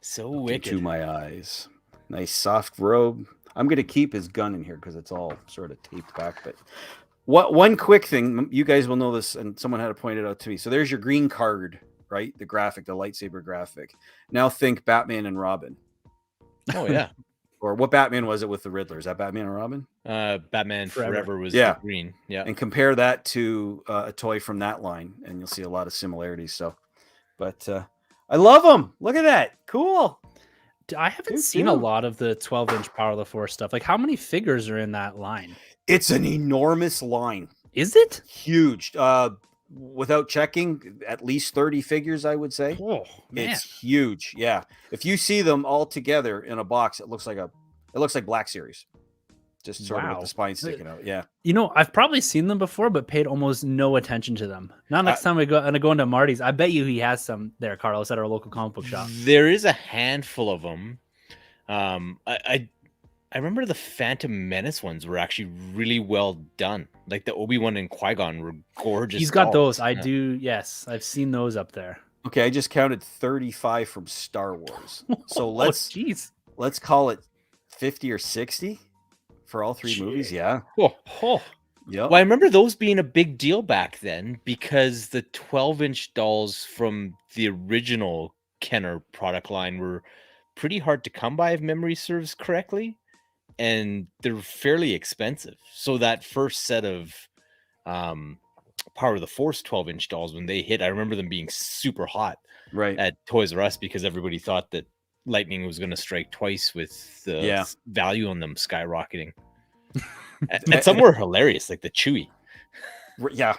So Look wicked. into my eyes. Nice soft robe. I'm gonna keep his gun in here because it's all sort of taped back. But one quick thing, you guys will know this, and someone had to point it out to me. So there's your green card, right? The graphic, the lightsaber graphic. Now think Batman and Robin. Oh yeah. Or what Batman was it with the Riddler? Is that Batman and Robin? Batman Forever was Yeah. the green. Yeah. And compare that to a toy from that line, and you'll see a lot of similarities. So, but I love them. Look at that. Cool. I haven't seen a lot of the 12-inch Power of the Force stuff. Like, how many figures are in that line? It's an enormous line. Is it? Huge. Without checking, at least 30 figures, I would say. Oh, man. It's huge. Yeah. If you see them all together in a box, it looks like Black Series. Just sort of with the spine sticking out. Yeah. I've probably seen them before, but paid almost no attention to them. Now, next time I go into Marty's, I bet you he has some there, Carlos, at our local comic book shop. There is a handful of them. I remember the Phantom Menace ones were actually really well done. Like the Obi-Wan and Qui-Gon were gorgeous. He's got those. Yeah. I do. Yes. I've seen those up there. Okay. I just counted 35 from Star Wars. So let's call it 50 or 60 for all three movies. Yeah. Oh. Yeah. Well, I remember those being a big deal back then because the 12-inch dolls from the original Kenner product line were pretty hard to come by, if memory serves correctly, and they're fairly expensive. So that first set of Power of the Force 12-inch dolls, when they hit, I remember them being super hot at Toys R Us because everybody thought that lightning was going to strike twice with the value on them skyrocketing. And some were hilarious, like the Chewie. Yeah.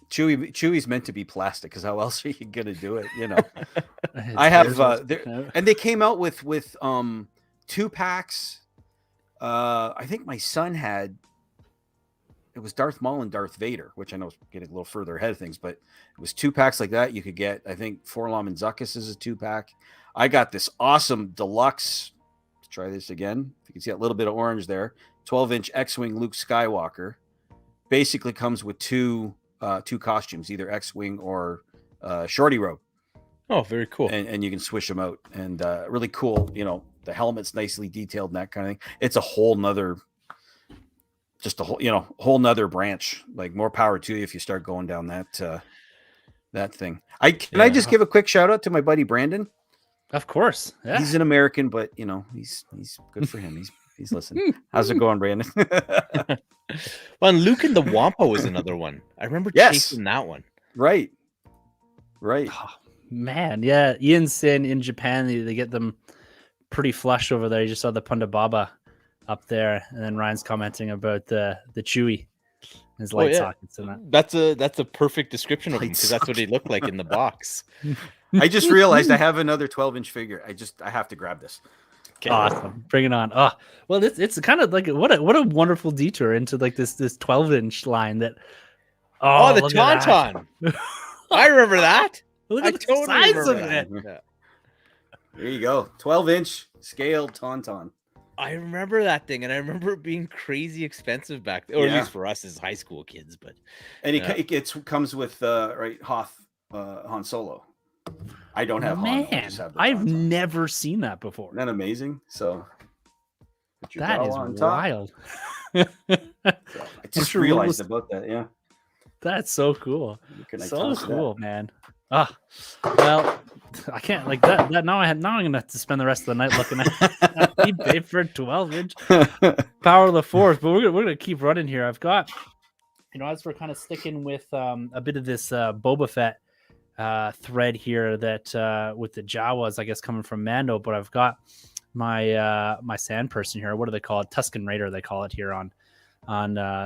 Chewie's meant to be plastic because how else are you gonna do it? I have and they came out with 2 packs. I think my son had. It was Darth Maul and Darth Vader, which I know is getting a little further ahead of things, but it was 2 packs like that. You could get, I think, Forlom and Zuckuss is a 2-pack. I got this awesome deluxe. Let's try this again. If you can see a little bit of orange there. 12-inch X-Wing Luke Skywalker. Basically comes with two costumes, either X-Wing or Shorty Robe. Oh, very cool. And you can switch them out. And really cool, the helmet's nicely detailed and that kind of thing. It's a whole nother... Just a whole nother branch. Like, more power to you if you start going down that thing. I just give a quick shout out to my buddy Brandon. Of course, yeah. He's an American, but he's good for him. He's listening. How's it going, Brandon? Well, and Luke and the Wampa was another one. I remember chasing that one. Right. Oh, man, yeah. Ian Sin in Japan, they get them pretty flush over there. You just saw the Punda Baba up there, and then Ryan's commenting about the Chewie, his light sockets and that. That's a perfect description of him because that's what he looked like in the box. I just realized I have another 12-inch figure. I have to grab this. Okay. Awesome, bring it on. Oh, well, it's kind of like what a wonderful detour into like this 12-inch line that. Oh, the Tauntaun. I remember that. Look at the size of it. Yeah. There you go, 12-inch scaled Tauntaun. I remember that thing, and I remember it being crazy expensive back then, or at least for us as high school kids. But and it comes with right Han Solo. I don't have Han. I just have the I've Tauntaun. never seen that before. Isn't that amazing? So that is wild. So, I just realized about that. Yeah, that's so cool. So cool, man. Well, I can't like that. Now I'm gonna have to spend the rest of the night looking at eBay for 12-inch Power of the Force. But we're gonna keep running here. I've got, as we're kind of sticking with a bit of this Boba Fett thread here that with the Jawas, I guess, coming from Mando. But I've got my my sand person here. What do they call it? Tuscan Raider, they call it here on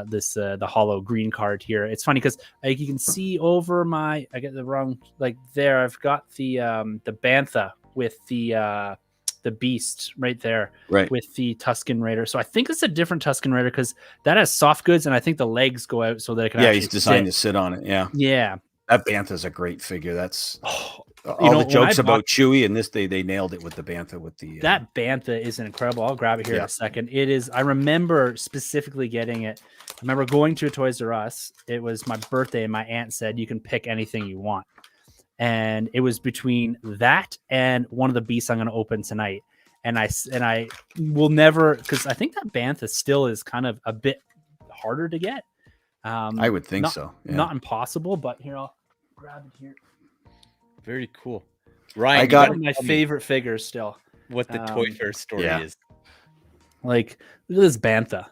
this the hollow green card here. It's funny because like you can see over my, I get the wrong, like there I've got the bantha with the beast right there, right, with the Tuscan Raider. So I think it's a different Tuscan Raider because that has soft goods, and I think the legs go out so that it can he's designed to sit on it. Yeah, that bantha is a great figure. That's all the jokes about Chewie, and this they nailed it with the bantha. With the that bantha is incredible. I'll grab it here in a second. It is. I remember specifically getting it. I remember going to a Toys R Us. It was my birthday, and my aunt said you can pick anything you want, and it was between that and one of the beasts I'm going to open tonight. And I will never, because I think that bantha still is kind of a bit harder to get. I would think so. Yeah. Not impossible, but here I'll grab it here. Very cool. Ryan, I got one of my favorite figures still. What the Toy Fair story is. Like, look at this bantha.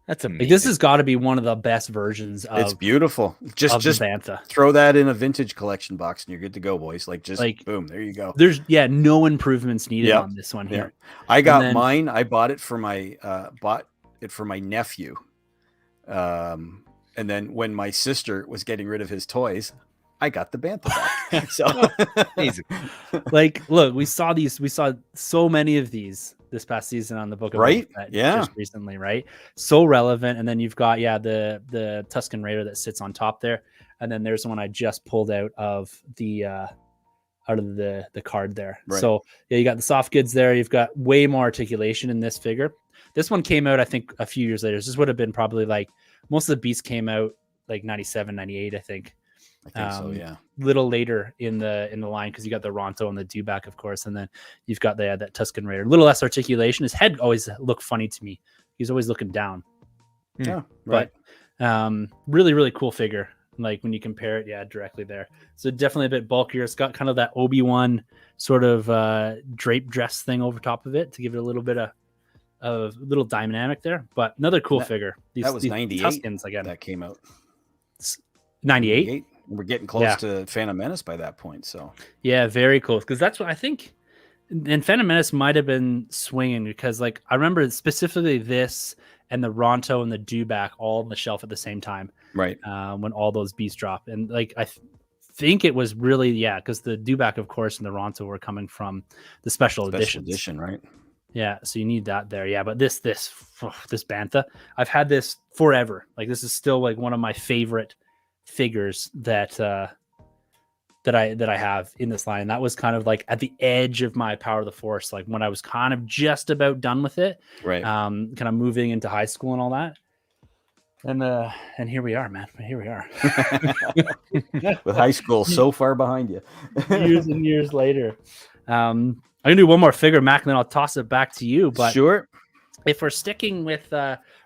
That's amazing. Like, this has got to be one of the best versions of It's beautiful. Just bantha. Throw that in a vintage collection box and you're good to go, boys. Like boom, there you go. There's no improvements needed on this one here. I got mine. I bought it for my nephew. And then when my sister was getting rid of his toys, I got the bantha back. So amazing. Like, look, we saw so many of these this past season on the Book of right. Just recently, right? So relevant. And then you've got the Tuscan Raider that sits on top there, and then there's the one I just pulled out of the card there. Right. So you got the soft goods there. You've got way more articulation in this figure. This one came out, I think, a few years later. This would have been probably like most of the beasts came out like 97, 98, I think. I think so, yeah. Little later in the line, because you got the Ronto and the Dewback, of course, and then you've got that Tuscan Raider. A little less articulation. His head always looked funny to me. He's always looking down. Yeah, right. But really, really cool figure. Like when you compare it, directly there. So definitely a bit bulkier. It's got kind of that Obi-Wan sort of drape dress thing over top of it to give it a little bit of little dynamic there. But another cool figure. That was 98. Tuscans again. That came out. 98. We're getting close to Phantom Menace by that point. So yeah, very close. Because that's what I think. And Phantom Menace might have been swinging because, like, I remember specifically this and the Ronto and the Dewback all on the shelf at the same time. Right. When all those beasts dropped. And like, I think it was really, because the Dewback, of course, and the Ronto were coming from the special edition, right? Yeah. So you need that there. Yeah. But this bantha, I've had this forever. Like, this is still like one of my favorite figures that I have in this line. That was kind of like at the edge of my Power of the Force, like when I was kind of just about done with it, right? Kind of moving into high school and all that. And here we are, man. Here we are with high school so far behind you. Years and years later. I'm gonna do one more figure, Mac, and then I'll toss it back to you. But sure, if we're sticking with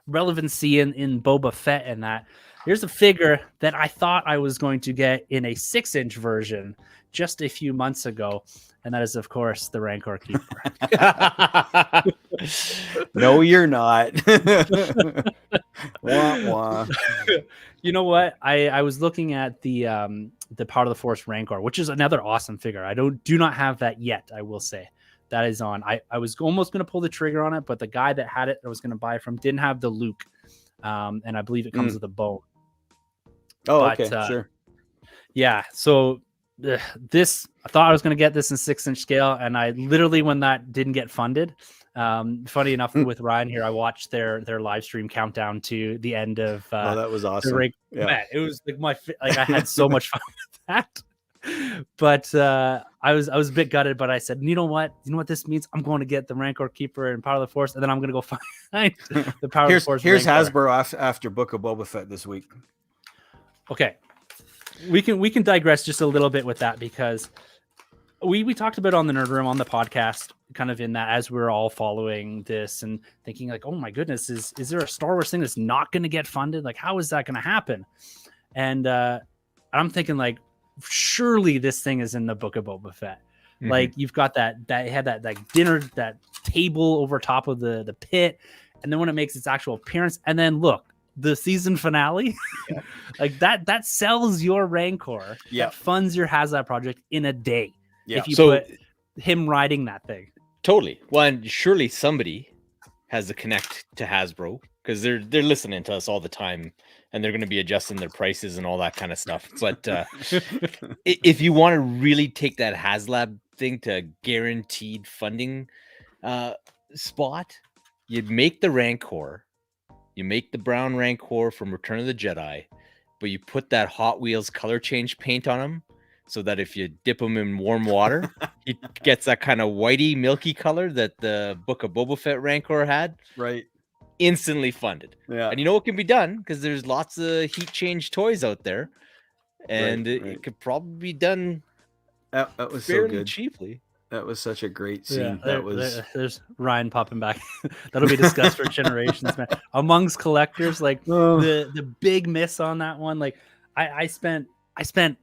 relevancy in Boba Fett and that, here's a figure that I thought I was going to get in a 6-inch version just a few months ago, and that is, of course, the Rancor Keeper. No, you're not. Wah, wah. You know what? I was looking at the Power of the Force Rancor, which is another awesome figure. I do not have that yet, I will say. That is on. I was almost going to pull the trigger on it, but the guy that had it, I was going to buy from, didn't have the Luke, and I believe it comes with a bone. Oh, but, okay, sure. Yeah, so this, I thought I was going to get this in 6-inch scale, and I literally, when that didn't get funded, funny enough, with Ryan here, I watched their live stream countdown to the end of. That was awesome. Man, it was like I had so much fun with that. But I was a bit gutted, but I said, you know what this means? I'm going to get the Rancor Keeper and Power of the Force, and then I'm going to go find the Power of the Force. Here's Rancor. Hasbro after Book of Boba Fett this week. Okay, we can digress just a little bit with that, because we talked about on the Nerd Room on the podcast, kind of in that as we're all following this and thinking like, oh my goodness, is there a Star Wars thing that's not going to get funded? Like, how is that going to happen? And I'm thinking like, surely this thing is in the Book of Boba Fett. Mm-hmm. Like, you've got that had that like dinner, that table over top of the pit, and then when it makes its actual appearance, and then look, the season finale, yeah. Like that sells your Rancor, yeah, that funds your HasLab project in a day. Yeah. If you put him riding that thing. Totally. Well, and surely somebody has to connect to Hasbro, because they're listening to us all the time, and they're going to be adjusting their prices and all that kind of stuff. But if you want to really take that HasLab thing to a guaranteed funding spot, you'd make the Rancor. You make the brown Rancor from Return of the Jedi, but you put that Hot Wheels color change paint on him, so that if you dip him in warm water, he gets that kind of whitey, milky color that the Book of Boba Fett Rancor had. Right. Instantly funded. Yeah. And you know what can be done, because there's lots of heat change toys out there, and it could probably be done that was fairly so good. Cheaply. That was such a great scene. Yeah, there's Ryan popping back. That'll be discussed for generations, man. Amongst collectors, like the big miss on that one. Like I spent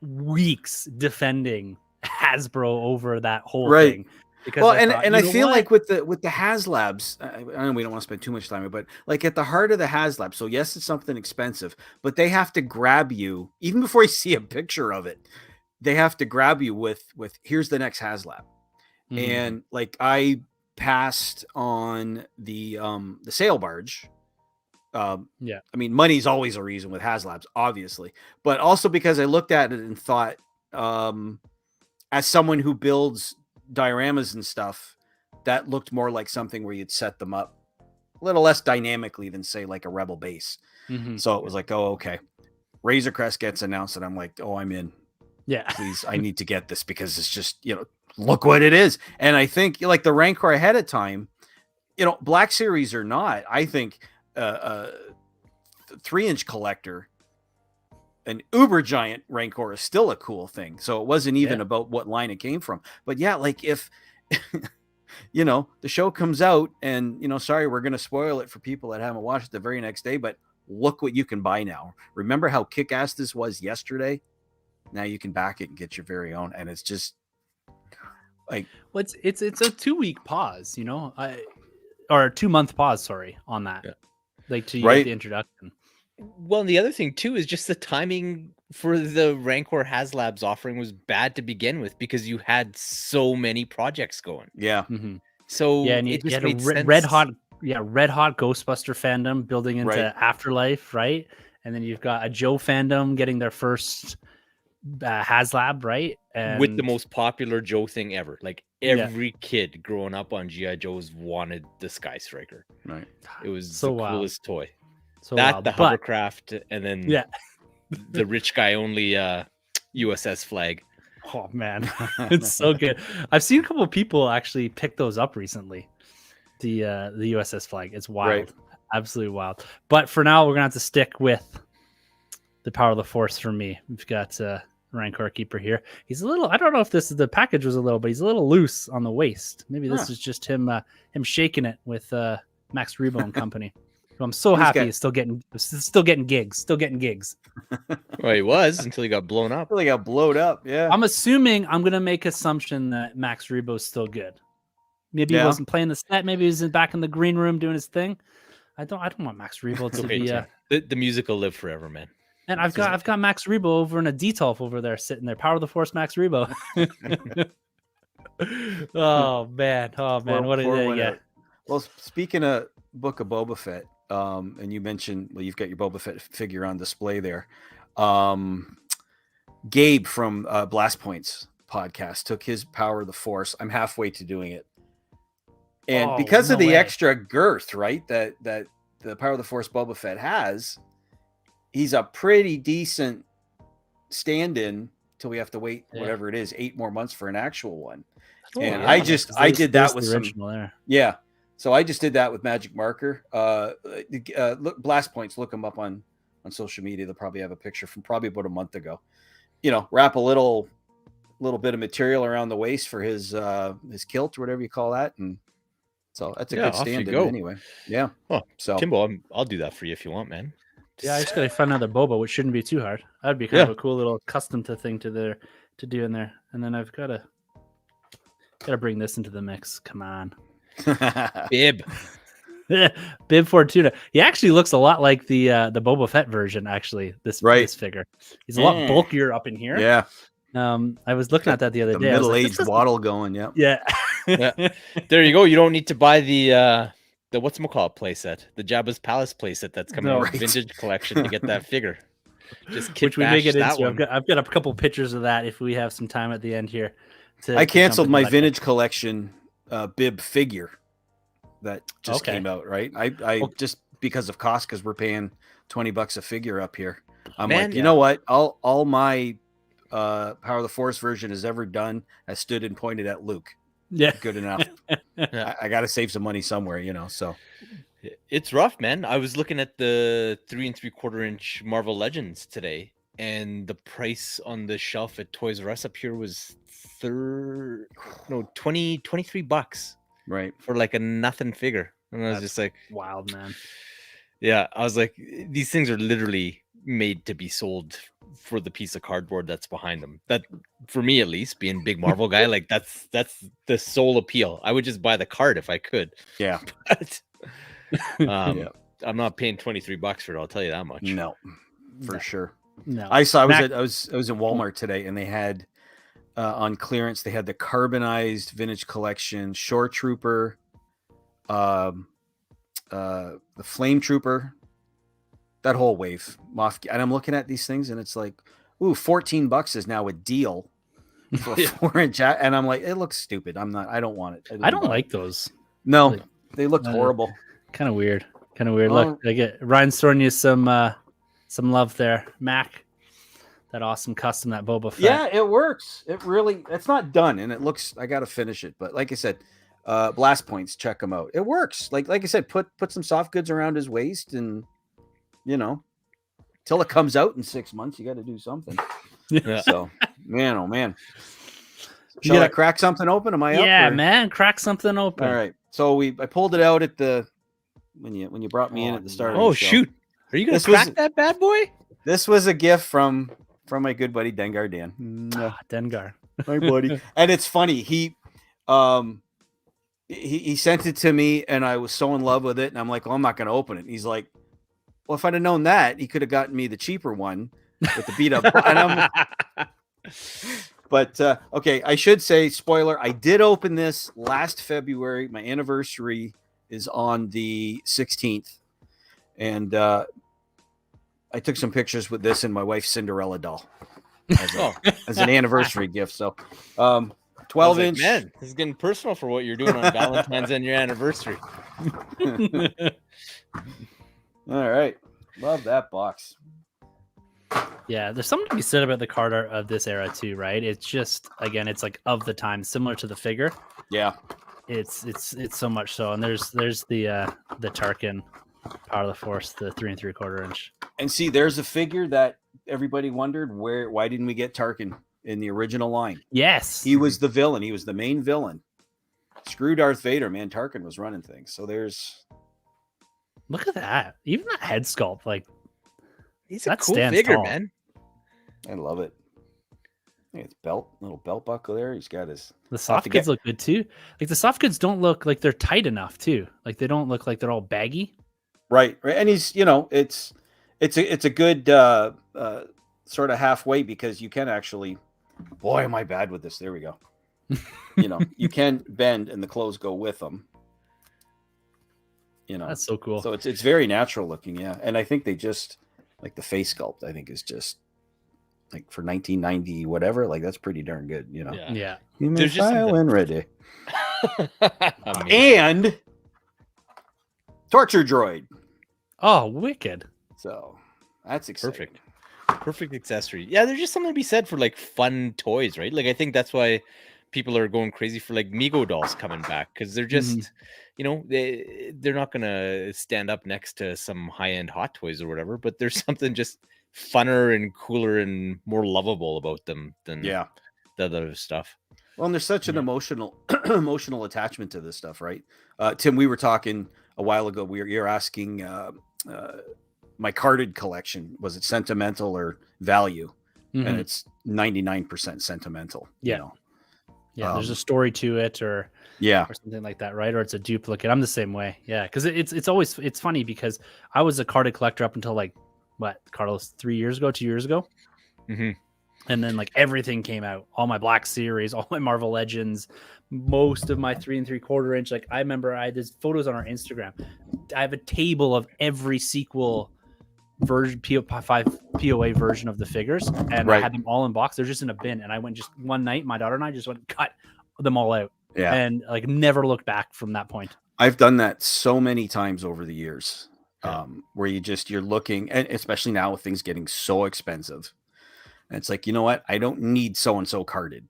weeks defending Hasbro over that whole thing. Because I feel like with the HasLabs, I know we don't want to spend too much time, but like at the heart of the HasLab. So yes, it's something expensive, but they have to grab you even before you see a picture of it. They have to grab you with here's the next HasLab. Mm-hmm. And like I passed on the sail barge. I mean, money's always a reason with HasLabs, obviously, but also because I looked at it and thought, as someone who builds dioramas and stuff, that looked more like something where you'd set them up a little less dynamically than say like a Rebel base. Mm-hmm. So it was like, oh, okay. Razor Crest gets announced and I'm like, oh, I'm in. Yeah, please, I need to get this, because it's just, look what it is. And I think like the Rancor ahead of time, Black Series or not, I think 3-inch collector, an uber giant Rancor is still a cool thing. So it wasn't even about what line it came from. But yeah, like if the show comes out and sorry, we're going to spoil it for people that haven't watched it the very next day, but look what you can buy now. Remember how kick-ass this was yesterday? Now you can back it and get your very own, and it's just like, well, it's a 2-week pause, or a 2-month pause. Sorry, on that, like to get the introduction. Well, and the other thing too is just the timing for the Rancor HasLabs offering was bad to begin with, because you had so many projects going. Yeah. Mm-hmm. So and you had a red hot Ghostbuster fandom building into Afterlife, right? And then you've got a Joe fandom getting their first HasLab, right? And with the most popular Joe thing ever. Like every kid growing up on G.I. Joes wanted the Sky Striker. Right. It was the coolest toy. So the hovercraft, and then the rich guy only USS flag. Oh man, it's so good. I've seen a couple of people actually pick those up recently. The USS flag. It's wild. Absolutely wild. But for now, we're gonna have to stick with the Power of the Force for me. We've got Rancor Keeper here. He's a little, I don't know if the package was a little, but he's a little loose on the waist. Maybe this is just him shaking it with Max Rebo and company. So I'm so happy he's still getting gigs. Well, he was until he got blown up. Until he got blowed up, yeah. I'm going to make assumption that Max Rebo's still good. Maybe he wasn't playing the set. Maybe he was back in the green room doing his thing. I don't want Max Rebo to be the music will live forever, man. And I've got Max Rebo over in a Detolf over there sitting there. Power of the Force Max Rebo. Oh man, what a day! Yeah. Well, speaking of Book of Boba Fett, and you mentioned, you've got your Boba Fett figure on display there. Gabe from Blast Points podcast took his Power of the Force. I'm halfway to doing it, and because of the extra girth, right, that the Power of the Force Boba Fett has, he's a pretty decent stand-in till we have to wait whatever it is 8 more months for an actual one. Oh, And yeah, I did that with the some original there. yeah. So I just did that with Magic Marker. Look, Blast Points. Look them up on social media. They'll probably have a picture from probably about a month ago. You know, wrap a little bit of material around the waist for his kilt or whatever you call that, and so that's a good stand-in anyway. Yeah. Oh, so Timbo, I'll do that for you if you want, man. Yeah, I just gotta find another boba, which shouldn't be too hard. That'd be kind of a cool little custom thing to do in there. And then I've gotta bring this into the mix. Come on. Bib. Bib Fortuna. He actually looks a lot like the Boba Fett version, actually, this figure. He's a lot bulkier up in here. Yeah. I was looking at that the other day. Middle-aged waddle going, yeah. Yeah. There you go. You don't need to buy the whatchamacallit playset, the Jabba's Palace playset that's coming out with vintage collection to get that figure. Just which we may get into. I've got a couple pictures of that if we have some time at the end here. I canceled my vintage collection bib figure that just came out, right? I just because of cost, because we're paying $20 a figure up here. I'm like, you know what? All my Power of the Force version has ever done has stood and pointed at Luke. Yeah, good enough. I got to save some money somewhere, you know. So it's rough, man. I was looking at the 3 3/4 inch Marvel Legends today, and the price on the shelf at Toys R Us up here was $23, right, for like a nothing figure. And I was just like, wild, man. Yeah, I was like, these things are literally made to be sold for the piece of cardboard that's behind them. That, for me at least, being a big Marvel guy, like that's the sole appeal. I would just buy the card if I could. Yeah. But I'm not paying $23 for it, I'll tell you that much. No, for sure. No. I was in Walmart today, and they had on clearance, they had the carbonized vintage collection Shore Trooper, the Flame Trooper, that whole wave. And I'm looking at these things, and it's like, ooh, $14 is now a deal for a 4-inch. And I'm like, it looks stupid. I don't want it. I don't like those. No, they looked horrible. Kind of weird. Look, I get Ryan's throwing you some love there, Mac. That awesome custom, that Boba Fett. Yeah, it works. It's not done, and it looks. I got to finish it, but like I said, Blast Points, check them out. It works. Like I said, put some soft goods around his waist, and you know, till it comes out in 6 months, you got to do something. Yeah. So, man, oh man, shall I crack something open? Am I up? Yeah, man, crack something open. All right. So I pulled it out at the when you brought me in at the start. Oh, shoot! Are you gonna crack that bad boy? This was a gift from my good buddy Dengar Dan. Dengar, my buddy. And it's funny, he sent it to me, and I was so in love with it, and I'm like, well, I'm not going to open it. And he's like, well, if I'd have known that, he could have gotten me the cheaper one with the beat up. But okay, I should say, spoiler, I did open this last February. My anniversary is on the 16th, and I took some pictures with this and my wife's Cinderella doll as an anniversary gift. So 12-inch. Man, this is getting personal for what you're doing on Valentine's and your anniversary. All right. Love that box. Yeah, there's something to be said about the card art of this era too, right? It's just, again, it's like of the time, similar to the figure. Yeah. It's so much so. And there's the Tarkin Power of the Force, the 3 3/4 inch. And see, there's a figure that everybody wondered why didn't we get Tarkin in the original line? Yes. He was the villain. He was the main villain. Screw Darth Vader, man. Tarkin was running things. So look at that. Even that head sculpt, like, he's a cool figure, man. I love it. It's little belt buckle there. He's got the soft goods look good too. Like the soft goods don't look like they're tight enough too. Like they don't look like they're all baggy. Right. And he's, it's a good sort of halfway, because you can actually, boy, am I bad with this. There we go. You can bend and the clothes go with them. That's so cool. So it's very natural looking. Yeah. And I think they just like the face sculpt, I think is just like for 1990, whatever, like that's pretty darn good, Yeah. There's just and ready. And Torture Droid. Oh, wicked. So that's exciting. Perfect. perfect accessory. Yeah, there's just something to be said for like fun toys, right? Like I think that's why people are going crazy for like Mego dolls coming back, because they're just, you know, they're not gonna stand up next to some high-end Hot Toys or whatever, but there's something just funner and cooler and more lovable about them than the other stuff. Well, and there's such an emotional attachment to this stuff, right? Tim, we were talking a while ago. You're asking my carded collection, was it sentimental or value? And it's 99% sentimental. Yeah. You know? Yeah, there's a story to it, or something like that, right? Or it's a duplicate. I'm the same way. Yeah, because it's always funny because I was a carded collector up until like what, Carlos, 2 years ago. And then like everything came out, all my Black Series, all my Marvel Legends, most of my 3 3/4 inch. Like I remember I had these photos on our Instagram. I have a table of every sequel version, POA version of the figures, and I had them all in box. They're just in a bin, and I went just one night, my daughter and I just went and cut them all out, and like never looked back from that point. I've done that so many times over the years, where you're looking, and especially now with things getting so expensive, and it's like, you know what, I don't need so and so carded.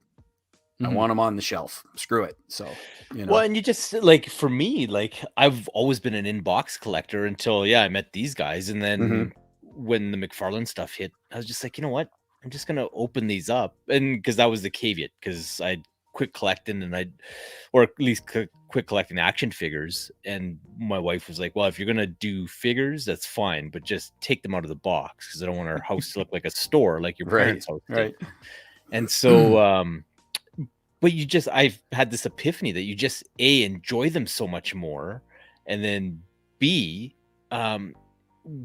I want them on the shelf. Screw it. So, you know. Well, and you just like, for me, like I've always been an in-box collector until I met these guys, and then when the McFarlane stuff hit, I was just like, you know what, I'm just gonna open these up, and because that was the caveat, because I'd quit collecting, and or at least quit collecting action figures, and my wife was like, well, if you're gonna do figures, that's fine, but just take them out of the box, because I don't want our house to look like a store, like your parents' house did. And so but I've had this epiphany that you just A, enjoy them so much more, and then B,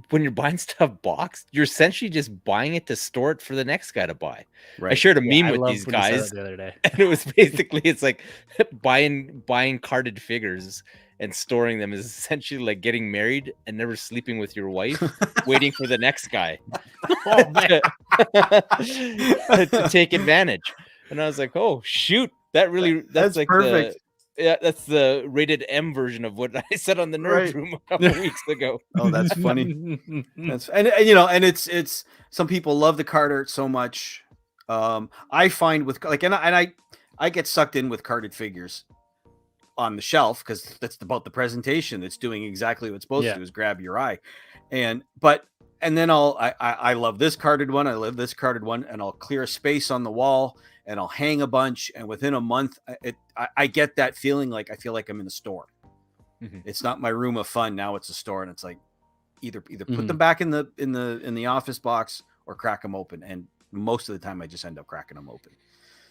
when you're buying stuff boxed, you're essentially just buying it to store it for the next guy to buy. I shared a meme with these guys the other day, and it was basically, it's like buying carded figures and storing them is essentially like getting married and never sleeping with your wife, waiting for the next guy to take advantage. And I was like, oh shoot, that's like perfect. That's the rated M version of what I said on the Nerd Room a couple of weeks ago. Oh, that's funny. And you know, and it's some people love the card art so much. I find with like, and I get sucked in with carded figures on the shelf because that's about the presentation. It's doing exactly what it's supposed to do, is grab your eye. And then I love this carded one. I love this carded one, and I'll clear a space on the wall and I'll hang a bunch. And within a month, I get that feeling like I feel like I'm in a store. It's not my room of fun. Now it's a store, and it's like either put them back in the office box or crack them open. And most of the time I just end up cracking them open.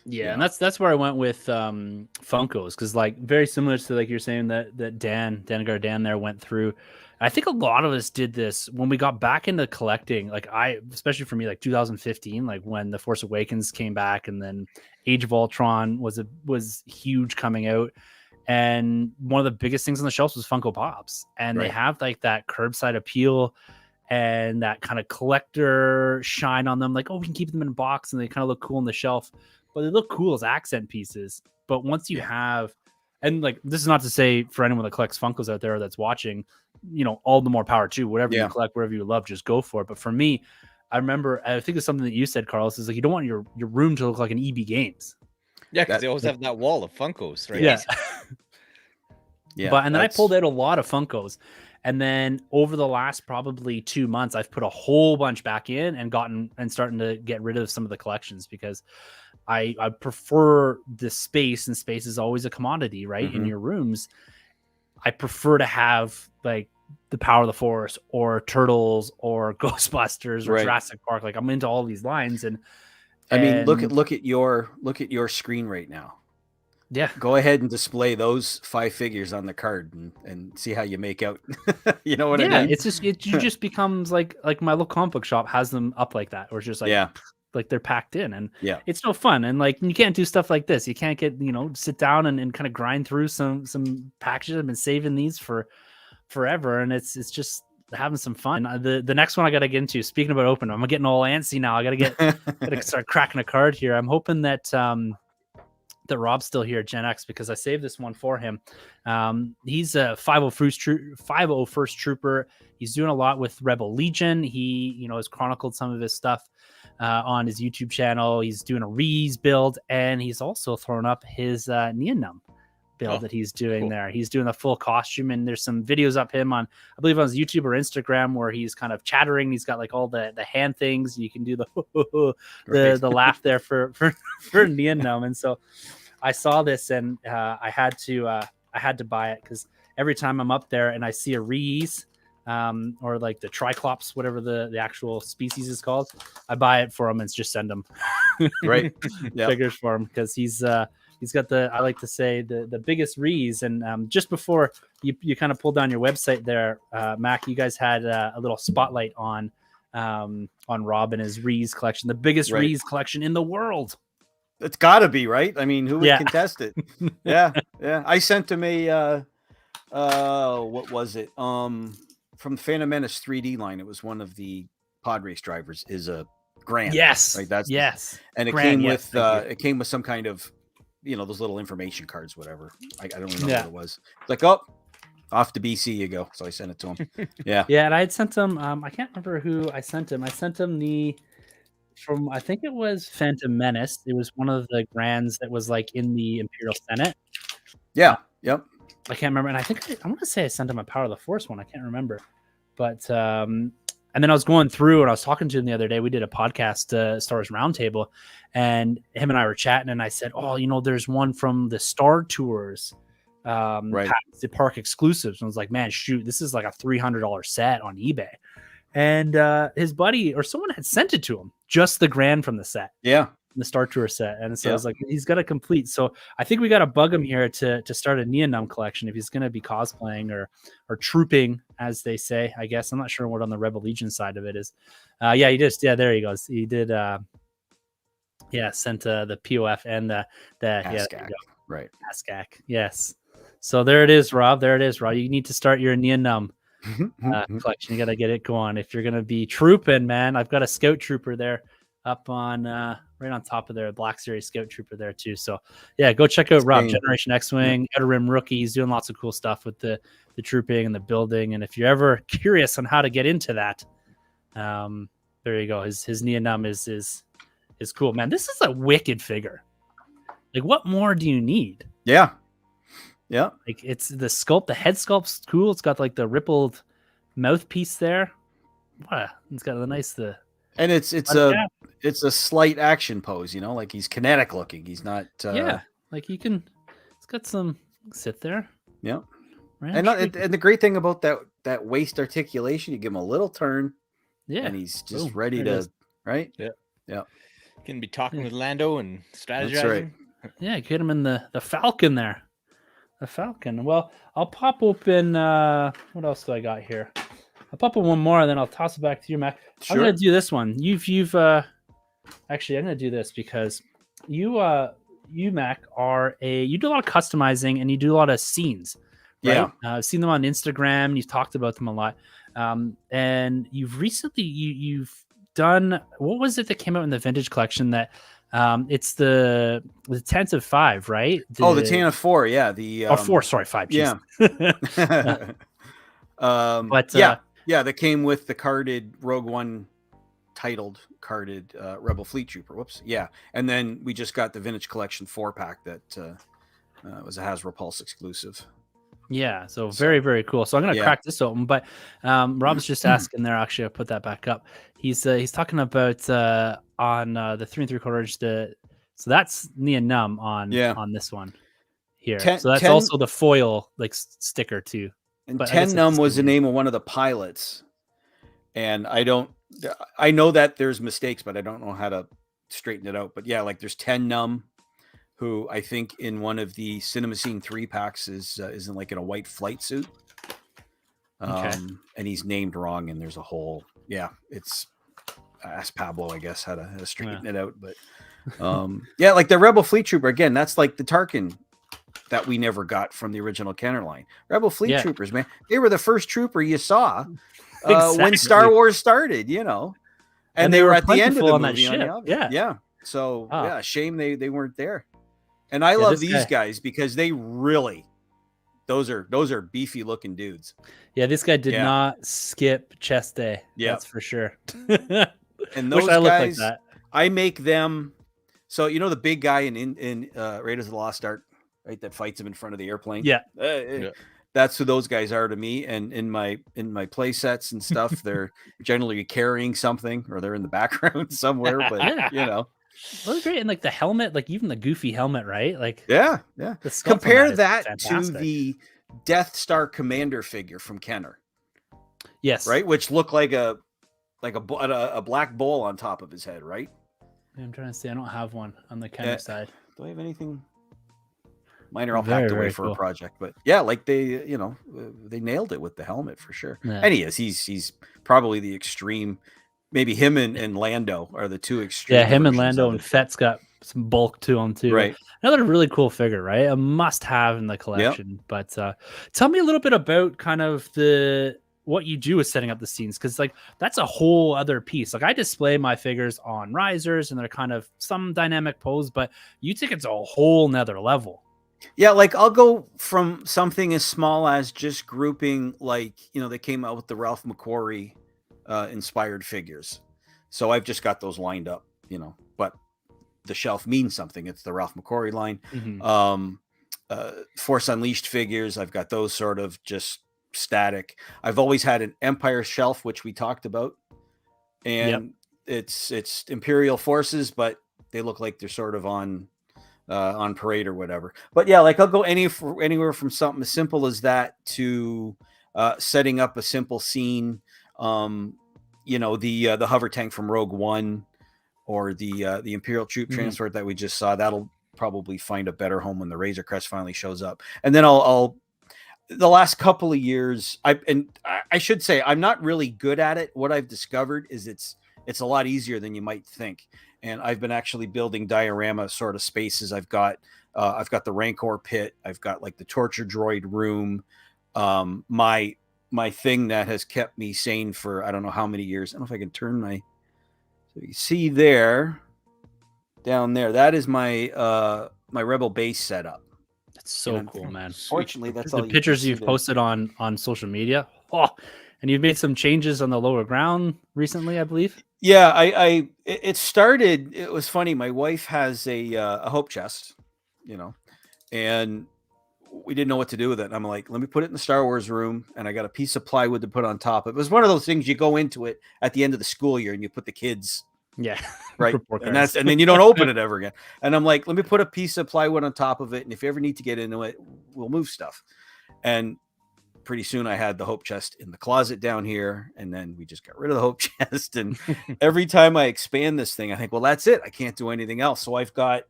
Yeah, and that's where I went with Funkos, because like very similar to like you're saying that Dan there went through. I think a lot of us did this when we got back into collecting. Like especially for me, like 2015, like when The Force Awakens came back, and then Age of Ultron was huge coming out. And one of the biggest things on the shelves was Funko Pops, and they have like that curbside appeal and that kind of collector shine on them. Like, oh, we can keep them in a box, and they kind of look cool on the shelf. But they look cool as accent pieces. But once you have, and like, this is not to say for anyone that collects Funkos out there that's watching, you know, all the more power to whatever you collect, whatever you love, just go for it. But for me, I think it's something that you said, Carlos, is like, you don't want your room to look like an EB Games. Yeah, because they always have that wall of Funkos, right? Yeah. But and then I pulled out a lot of Funkos. And then over the last probably 2 months, I've put a whole bunch back in and starting to get rid of some of the collections, because I prefer the space, and space is always a commodity, right? In your rooms. I prefer to have like the Power of the Force or Turtles or Ghostbusters or Jurassic Park. Like, I'm into all these lines. And I mean, look at your screen right now. Yeah. Go ahead and display those 5 figures on the card and see how you make out. You know what I mean? It's just, it just becomes like my little comic book shop has them up like that, or it's just like, like they're packed in, and it's no fun. And like, you can't do stuff like this. You can't get, sit down and kind of grind through some packages. I've been saving these for forever, and it's just having some fun. The next one I got to get into, speaking about open, I'm getting all antsy now. I gotta start cracking a card here. I'm hoping that Rob's still here, Gen X, because I saved this one for him. He's a 501st Trooper. He's doing a lot with Rebel Legion. He, has chronicled some of his stuff. on his YouTube channel. He's doing a Reese build, and he's also thrown up his Neonum build that he's doing there. He's doing the full costume, and there's some videos of him on, I believe, on his YouTube or Instagram, where he's kind of chattering. He's got like all the hand things. You can do the laugh there for Neonum. And so I saw this, and I had to buy it, because every time I'm up there and I see a Reese, or like the Triclops, whatever the actual species is called, I buy it for him and just send him Right. figures for him, because he's got I like to say the biggest Reese. And just before you kind of pulled down your website there, Mac, you guys had a little spotlight on Rob and his Reese collection, the biggest Reese collection in the world. It's got to be, right? I mean, who would contest it? Yeah. I sent him a what was it? From Phantom Menace 3D line. It was one of the pod race drivers. Is a Grand. Yes. Right. That's and it Grand, came with some kind of, those little information cards, whatever. I don't remember what it was. It's like, oh, off to BC you go. So I sent it to him. Yeah. Yeah, and I had sent him. I can't remember who I sent him. I sent him from, I think it was Phantom Menace. It was one of the Grands that was like in the Imperial Senate. Yeah. Yep. I can't remember. And I think I want to say I sent him a Power of the Force one. I can't remember. But and then I was going through, and I was talking to him the other day. We did a podcast, Star Wars Roundtable, and him and I were chatting, and I said, oh, there's one from the Star Tours, the park exclusives. And I was like, man, shoot, this is like a $300 set on eBay. And his buddy or someone had sent it to him, just the Grand from the set. Yeah. The Star Tour set. And so I was like, he's got to complete. So I think we got to bug him here to start a Neonum collection if he's going to be cosplaying or trooping, as they say, I guess. I'm not sure what on the Rebel Legion side of it is. He just, there he goes. He did, sent the POF and the ASCAC. Right. ASCAC. Yes. So there it is, Rob. There it is, Rob. You need to start your Neonum collection. You got to get it going if you're going to be trooping, man. I've got a Scout Trooper there up on right on top of their Black Series Scout Trooper there too. So yeah, go check out Rob, Generation X-Wing, Outer Rim rookie. He's doing lots of cool stuff with the trooping and the building. And if you're ever curious on how to get into that, there you go. His Neonum is cool, man. This is a wicked figure. Like, what more do you need? Yeah. Like, it's the sculpt, the head sculpt's cool. It's got like the rippled mouthpiece there. Wow, it's got a nice and it's a slight action pose, like he's kinetic looking. He's not like you can. It's got some sit there. Yeah, and the great thing about that waist articulation, you give him a little turn, and he's just ready to right. Yeah. Can be talking with Lando and strategizing. That's right. Yeah, get him in the Falcon there. The Falcon. Well, I'll pop open. What else do I got here? I'll pop in one more, and then I'll toss it back to you, Mac. Sure. I'm gonna do this one. You've actually, I'm gonna do this because you Mac you do a lot of customizing and you do a lot of scenes. Right? Yeah, I've seen them on Instagram. And you've talked about them a lot. And you've recently you've done, what was it that came out in the vintage collection that it's the Tent of 5, right? The Tent of 4, yeah. The 4, sorry, 5. Yeah. That came with the carded Rogue One titled carded Rebel Fleet Trooper. Whoops. Yeah. And then we just got the vintage collection 4-pack that was a Hasbro Pulse exclusive. Yeah, so very, very cool. So I'm going to crack this open, but Rob's just asking there. Actually, I'll put that back up. He's talking about on the 3 3/4 inch. So that's Neonum on this one here. So that's also the foil sticker too. And Tennum was the name of one of the pilots, and I know that there's mistakes, but I don't know how to straighten it out. But yeah, there's Tennum, who I think in one of the Cinema Scene 3-packs is in a white flight suit. And he's named wrong, and there's a whole it's ask Pablo, I guess, how to straighten it out. But the Rebel Fleet Trooper, again, that's like the Tarkin that we never got from the original Kenner line. Rebel Fleet Troopers, man, they were the first trooper you saw when Star Wars started, and they were at the end of the movie on that ship. So shame they weren't there. And I love these guys because they really, those are beefy looking dudes. Yeah, this guy did not skip chest day. That's for sure. And those guys, I make them. So you know the big guy in Raiders of the Lost Ark, right? That fights him in front of the airplane. Yeah. That's who those guys are to me. And in my play sets and stuff, they're generally carrying something or they're in the background somewhere. But you know, well, great. And like the helmet, like even the goofy helmet, right? Like yeah. Compare that to the Death Star Commander figure from Kenner. Yes. Right, which looked like a black bowl on top of his head, right? I'm trying to see. I don't have one on the Kenner side. Do I have anything? Mine are all packed away for a project, but yeah, like they nailed it with the helmet for sure. Yeah. And he's probably the extreme. Maybe him and Lando are the two extreme. Yeah, him and Lando, and Fett's got some bulk to him too. Right. Another really cool figure, right? A must-have in the collection. Yep. But tell me a little bit about kind of what you do with setting up the scenes, because like that's a whole other piece. Like I display my figures on risers, and they're kind of some dynamic pose, but you take it to a whole nother level. Yeah, like I'll go from something as small as just grouping, like, you know, they came out with the Ralph McQuarrie inspired figures. So I've just got those lined up, you know, but the shelf means something. It's the Ralph McQuarrie line. Mm-hmm. Force Unleashed figures, I've got those sort of just static. I've always had an Empire shelf, which we talked about. And it's Imperial forces, but they look like they're sort of on parade or whatever. But yeah, like I'll go anywhere from something as simple as that to setting up a simple scene. You know, the hover tank from Rogue One, or the Imperial troop transport that we just saw. That'll probably find a better home when the Razor Crest finally shows up. And then I'll the last couple of years, I should say I'm not really good at it. What I've discovered is it's a lot easier than you might think. And I've been actually building diorama sort of spaces. I've got the Rancor pit. I've got like the torture droid room. My thing that has kept me sane for I don't know how many years. I don't know if I can turn so you see there, down there. That is my Rebel base setup. That's so cool, man. Fortunately, that's all the pictures you've posted on social media. Oh, and you've made some changes on the lower ground recently, I believe. Yeah, it started. It was funny. My wife has a hope chest, you know, and we didn't know what to do with it. And I'm like, let me put it in the Star Wars room, and I got a piece of plywood to put on top. It was one of those things you go into it at the end of the school year, and you put the kids. Yeah. Right. And then you don't open it ever again. And I'm like, let me put a piece of plywood on top of it. And if you ever need to get into it, we'll move stuff. And pretty soon I had the hope chest in the closet down here. And then we just got rid of the hope chest. And every time I expand this thing, I think, well, that's it. I can't do anything else. So I've got,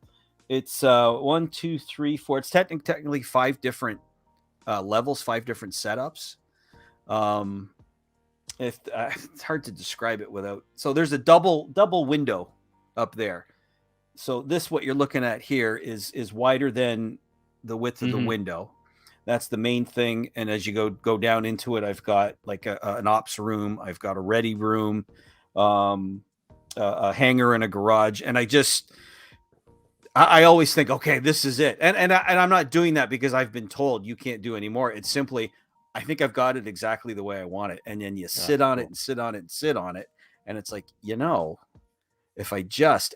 it's 1, 2, 3, 4. It's technically 5 different levels, 5 different setups. It's hard to describe it without. So there's a double window up there. So what you're looking at here is wider than the width of the window. That's the main thing. And as you go down into it, I've got like an ops room. I've got a ready room, a hangar and a garage. And I always think, okay, this is it. And I'm not doing that because I've been told you can't do anymore. It's simply, I think I've got it exactly the way I want it. And then you sit on it and sit on it and sit on it. And it's like, you know, if I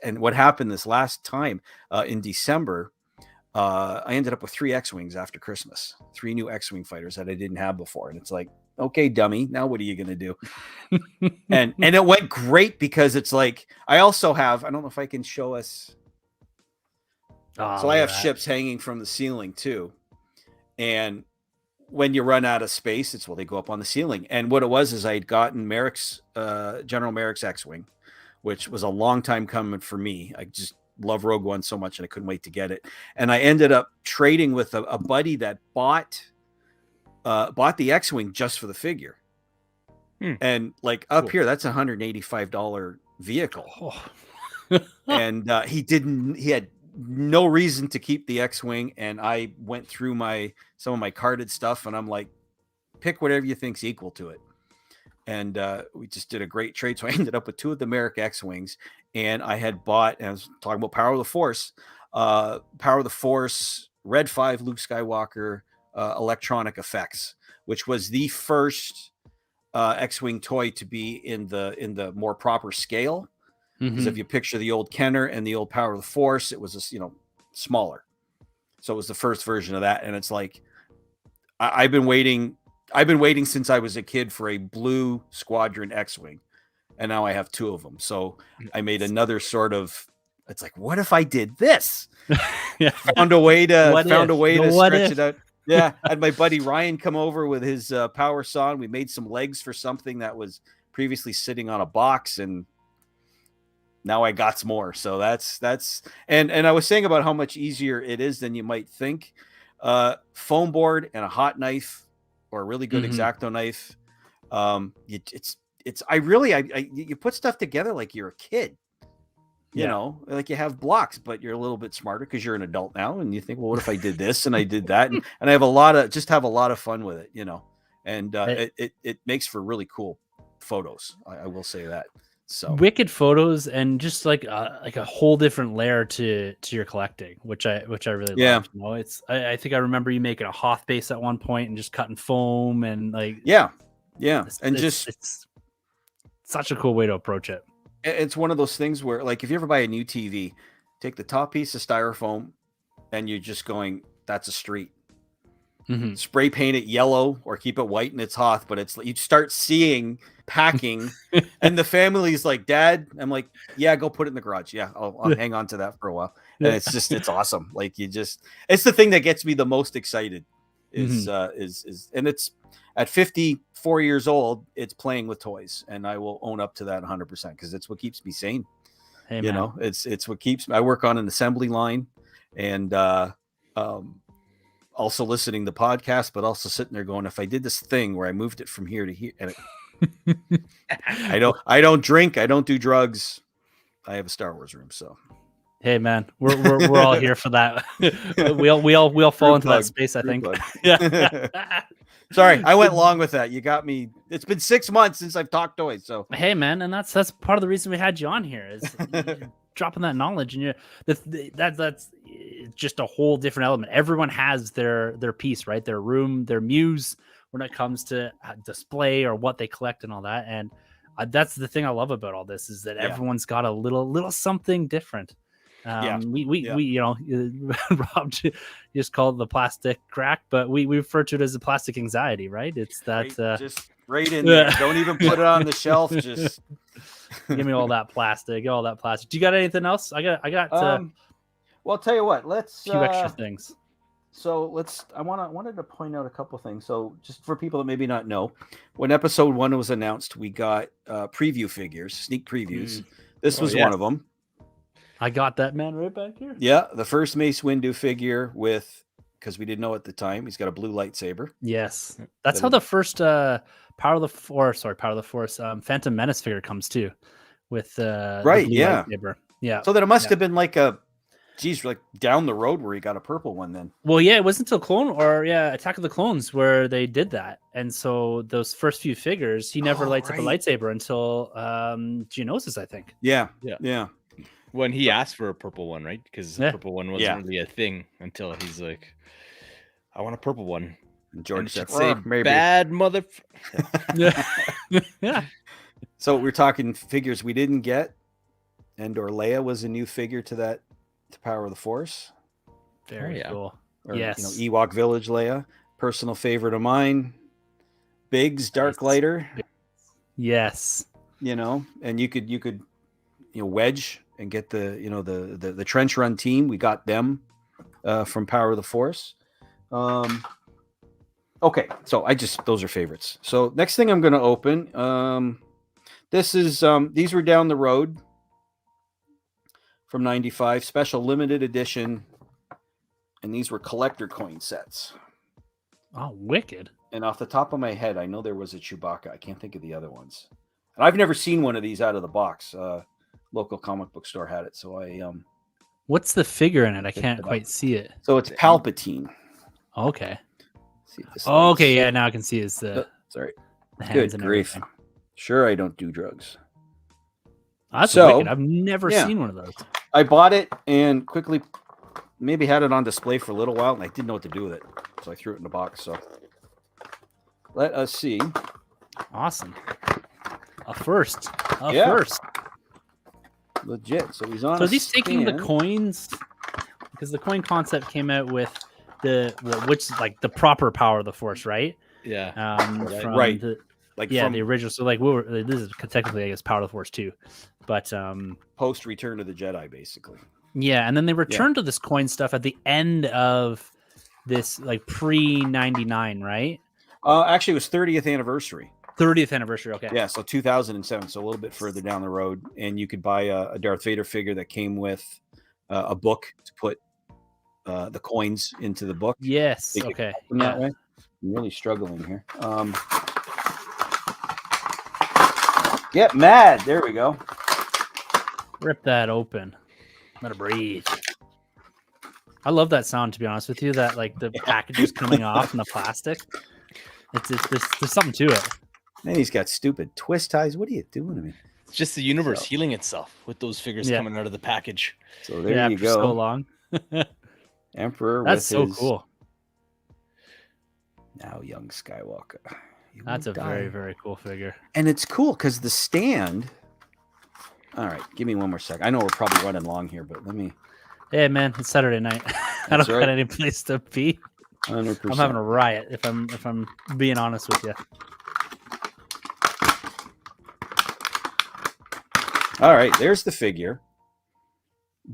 and what happened this last time in December, I ended up with 3 X-Wings after Christmas, 3 new X-Wing fighters that I didn't have before. And it's like, okay, dummy, now what are you going to do? and it went great because it's like, I also have, I don't know if I can show us. So I have ships hanging from the ceiling too. And when you run out of space, they go up on the ceiling. And what it was is I had gotten General Merrick's X-Wing, which was a long time coming for me. I just love Rogue One so much and I couldn't wait to get it. And I ended up trading with a buddy that bought the X-Wing just for the figure. And like up here, that's $185 vehicle. Oh. And he had no reason to keep the X-Wing. And I went through some of my carded stuff and I'm like, pick whatever you think's equal to it. And we just did a great trade. So I ended up with 2 of the Merrick X-Wings, and I had bought, and I was talking about Power of the Force, Red 5 Luke Skywalker electronic effects, which was the first X-Wing toy to be in the more proper scale. Because if you picture the old Kenner and the old Power of the Force, it was just, smaller. So it was the first version of that. And it's like, I've been waiting since I was a kid for a blue Squadron X-Wing. And now I have 2 of them. So I made another sort of, it's like, what if I did this? Found a way to stretch it out. Yeah. I had my buddy Ryan come over with his power saw, and we made some legs for something that was previously sitting on a box, and now I got some more. So that's and I was saying about how much easier it is than you might think. Foam board and a hot knife or a really good X-Acto knife. You put stuff together like you're a kid. You know, like you have blocks, but you're a little bit smarter because you're an adult now, and you think, well, what if I did this and I did that, and I have a lot of fun with it, and it makes for really cool photos. I will say that. So wicked photos, and just like a whole different layer to your collecting, which I really love. It's I think I remember you making a Hoth base at one point and just cutting foam and like it's such a cool way to approach it. It's one of those things where, like, if you ever buy a new TV, take the top piece of styrofoam and you're just going, that's a street. Spray paint it yellow or keep it white and it's Hoth, but it's you start seeing packing and the family's like, Dad, I'm like, yeah, go put it in the garage. Yeah, I'll hang on to that for a while. And it's awesome. Like it's the thing that gets me the most excited is and it's at 54 years old, it's playing with toys, and I will own up to that 100% because it's what keeps me sane. Hey, it's what keeps me. I work on an assembly line, and also listening to podcasts, but also sitting there going, if I did this thing where I moved it from here to here, and I don't drink, I don't do drugs, I have a Star Wars room, so. Hey man, we're all here for that. we all fall into that space, I think. Yeah. Sorry, I went long with that. You got me. It's been 6 months since I've talked toys. So hey man, and that's part of the reason we had you on here is dropping that knowledge, and that's just a whole different element. Everyone has their piece, right? Their room, their muse when it comes to display or what they collect and all that. And that's the thing I love about all this is that everyone's got a little something different. We Rob just called it the plastic crack, but we refer to it as the plastic anxiety, right? It's that just right in there. Don't even put it on the shelf. Just give me all that plastic. Do you got anything else? I got. Well, I'll tell you what. Let's a few extra things. So I wanted to point out a couple things. So just for people that maybe not know, when episode 1 was announced, we got preview figures, sneak previews. This was one of them. I got that man right back here. Yeah, the first Mace Windu figure because we didn't know at the time, he's got a blue lightsaber. Yes, that's how the first Power of the Force, Phantom Menace figure comes too, with the blue lightsaber. Yeah. So that it must have been like like down the road where he got a purple one then. Well, yeah, it wasn't until Attack of the Clones where they did that, and so those first few figures, he never lights up a lightsaber until Geonosis, I think. Yeah. When he asked for a purple one, right? Because the purple one wasn't really a thing until he's like, I want a purple one. And George said, maybe. Bad mother. Yeah. So we're talking figures we didn't get. Endor Leia was a new figure to Power of the Force. Very cool. Or, Ewok Village Leia. Personal favorite of mine. Biggs Dark Lighter. Yes. And you could wedge and get the trench run team. We got them from Power of the Force. Okay, so those are favorites. So next thing I'm going to open, this is these were down the road from 95, special limited edition, and these were collector coin sets. Oh, wicked. And off the top of my head, I know there was a Chewbacca. I can't think of the other ones. And I've never seen one of these out of the box. Local comic book store had it, so I what's the figure in it? I can't quite see it. So it's Palpatine. Okay. See if this okay, yeah, now I can see it's the sorry. The hands Good and grief. everything. Sure, I don't do drugs. That's wicked. I've never seen one of those. I bought it and quickly maybe had it on display for a little while, and I didn't know what to do with it, so I threw it in the box. So let us see. Awesome. A first. legit. So he's on. So he's taking the coins, because the coin concept came out with which is like the proper power of the Force, right? Yeah. Right. The From original. So like this is technically, I guess, power of the Force too, but post Return of the Jedi, basically. Yeah, and then they returned to this coin stuff at the end of this, like pre-99, right? Actually, it was 30th anniversary. 30th anniversary, okay. Yeah, so 2007, so a little bit further down the road, and you could buy a Darth Vader figure that came with a book to put the coins into the book. Yes, okay. That way. I'm really struggling here. Get mad. There we go. Rip that open. Let it breathe. I love that sound, to be honest with you. That like the package is coming off and the plastic. There's something to it. And he's got stupid twist ties. What are you doing to me? It's just the universe healing itself with those figures coming out of the package. So there you go. So long. Emperor. That's so cool. Now young Skywalker. That's a very, very cool figure. And it's cool because the stand. All right, give me one more second. I know we're probably running long here, but let me. Hey man, it's Saturday night. I don't got any place to be. 100%. I'm having a riot if I'm being honest with you. All right, there's the figure.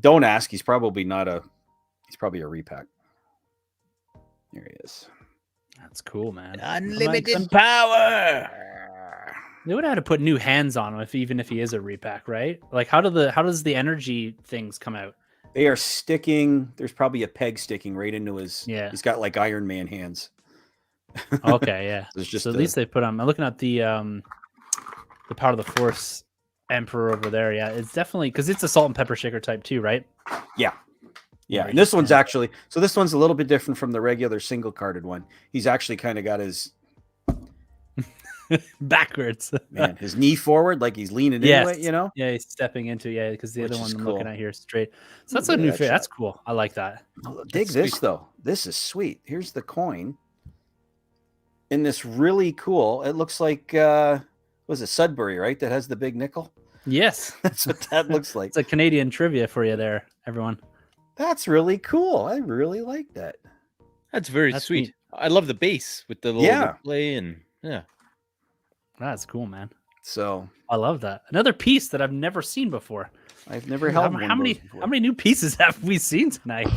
Don't ask. He's probably a repack. There he is. That's cool, man. Unlimited power. They would have to put new hands on him even if he is a repack, right? Like how does the energy things come out? They are sticking. There's probably a peg sticking right into his. Yeah. He's got like Iron Man hands. Okay, yeah. So at least they put on. I'm looking at the Power of the Force Emperor over there. Yeah, it's definitely because it's a salt and pepper shaker type too, right? Yeah. Yeah, and this one's actually this one's a little bit different from the regular single carded one. He's actually kind of got his backwards, man, his knee forward, like he's leaning into it, you know? Yeah, he's stepping into because the other one I'm looking at here is straight. So that's Look a at new that figure. shot. That's cool. I like that. Dig this though. This is sweet. Here's the coin. In this really cool, it looks like was it Sudbury, right? That has the big nickel. Yes, that's what that looks like. It's a Canadian trivia for you there, everyone. That's really cool. I really like that. That's very sweet. Neat. I love the base with the little display and That's cool, man. So I love that. Another piece that I've never seen before. I've never held one. How many new pieces have we seen tonight?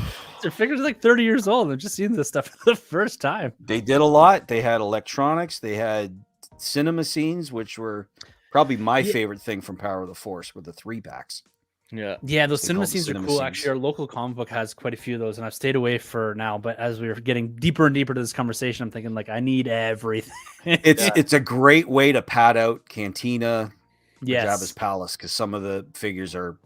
Their figures are like 30 years old. I've just seen this stuff for the first time. They did a lot. They had electronics. They had cinema scenes, which were probably my favorite thing from Power of the Force, were the 3-packs. Yeah, those cinema scenes are cool. Actually, our local comic book has quite a few of those, and I've stayed away for now. But as we were getting deeper and deeper to this conversation, I'm thinking like I need everything. It's a great way to pad out Cantina, Jabba's Palace, because some of the figures are,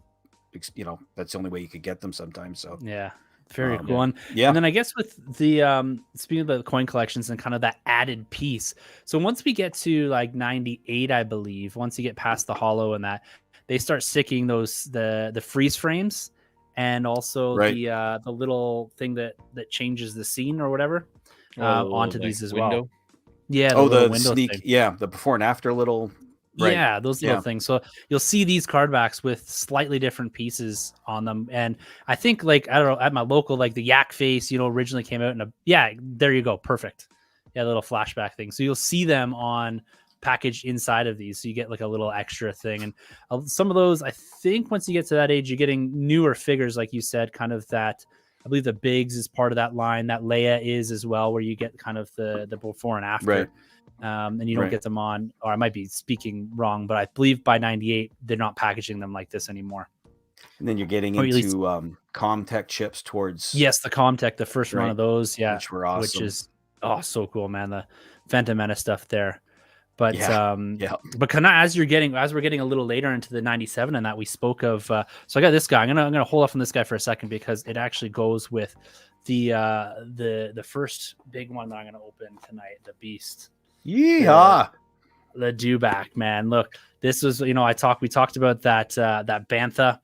that's the only way you could get them sometimes. So yeah, very cool. And and then I guess with the speaking of the coin collections and kind of that added piece. So once we get to like 98, I believe, once you get past the hollow and that. They start sticking those the freeze frames and also the little thing that changes the scene or whatever onto these as well. Yeah. The sneak. Thing. Yeah, the before and after little. Right. Yeah, those little things. So you'll see these card backs with slightly different pieces on them, and I think like I don't know at my local like the yak face originally came out in there you go, perfect. Yeah, little flashback thing. So you'll see them on. Packaged inside of these, so you get like a little extra thing, and some of those I think once you get to that age you're getting newer figures like you said, kind of that I believe the Biggs is part of that line, that Leia is as well, where you get kind of the before and after, and you don't get them on, or I might be speaking wrong, but I believe by 98 they're not packaging them like this anymore. And then you're getting into Comtech chips towards the Comtech, the first run of those, which were awesome, which is so cool, man. The Phantom Menace stuff there. But but kind of as we're getting a little later into the 97 and that we spoke of, so I got this guy. I'm gonna hold off on this guy for a second because it actually goes with the first big one that I'm gonna open tonight, the Beast. Yeah, the dewback, man. Look, this was we talked about that that Bantha.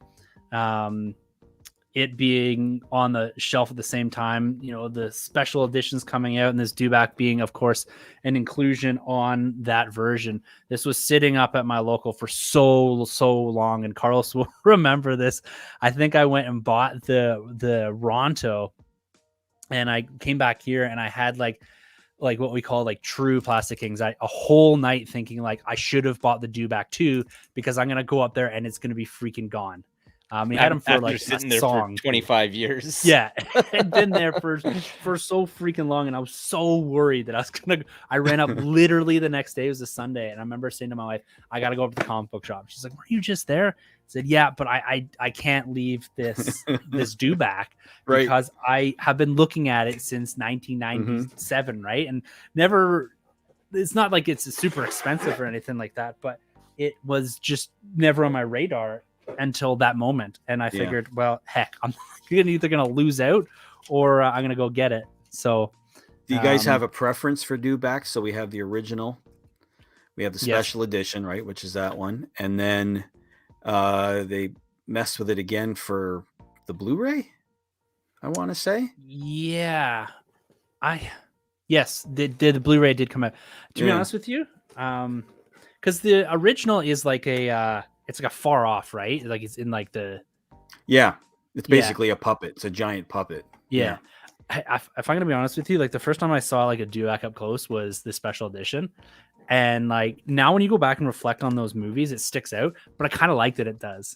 it being on the shelf at the same time, the special editions coming out and this dewback being, of course, an inclusion on that version. This was sitting up at my local for so long, and Carlos will remember this. I think I went and bought the Ronto, and I came back here and I had like what we call like true plastic anxiety a whole night, thinking like I should have bought the dewback too, because I'm gonna go up there and it's gonna be freaking gone. We had him for like sitting a there song. for 25 years. Yeah, had been there for so freaking long, and I was so worried that I ran up literally the next day. It was a Sunday, and I remember saying to my wife, "I got to go up to the comic book shop." She's like, "Were you just there?" I said, "Yeah, but I can't leave this dewback because I have been looking at it since 1997, right? And never. It's not like it's super expensive or anything like that, but it was just never on my radar until that moment, and I figured, well, heck, I'm either gonna lose out or I'm gonna go get it. So do you guys have a preference for dewbacks? So we have the original, we have the special edition, right, which is that one, and then they messed with it again for the Blu-ray, I want to say. The Blu-ray did come out, to be honest with you, because the original is like it's like a far off, right? Like it's in like it's basically a puppet. It's a giant puppet. If I'm gonna be honest with you, like the first time I saw like a dewback up close was the special edition, and like now when you go back and reflect on those movies, it sticks out. But I kind of like that it does.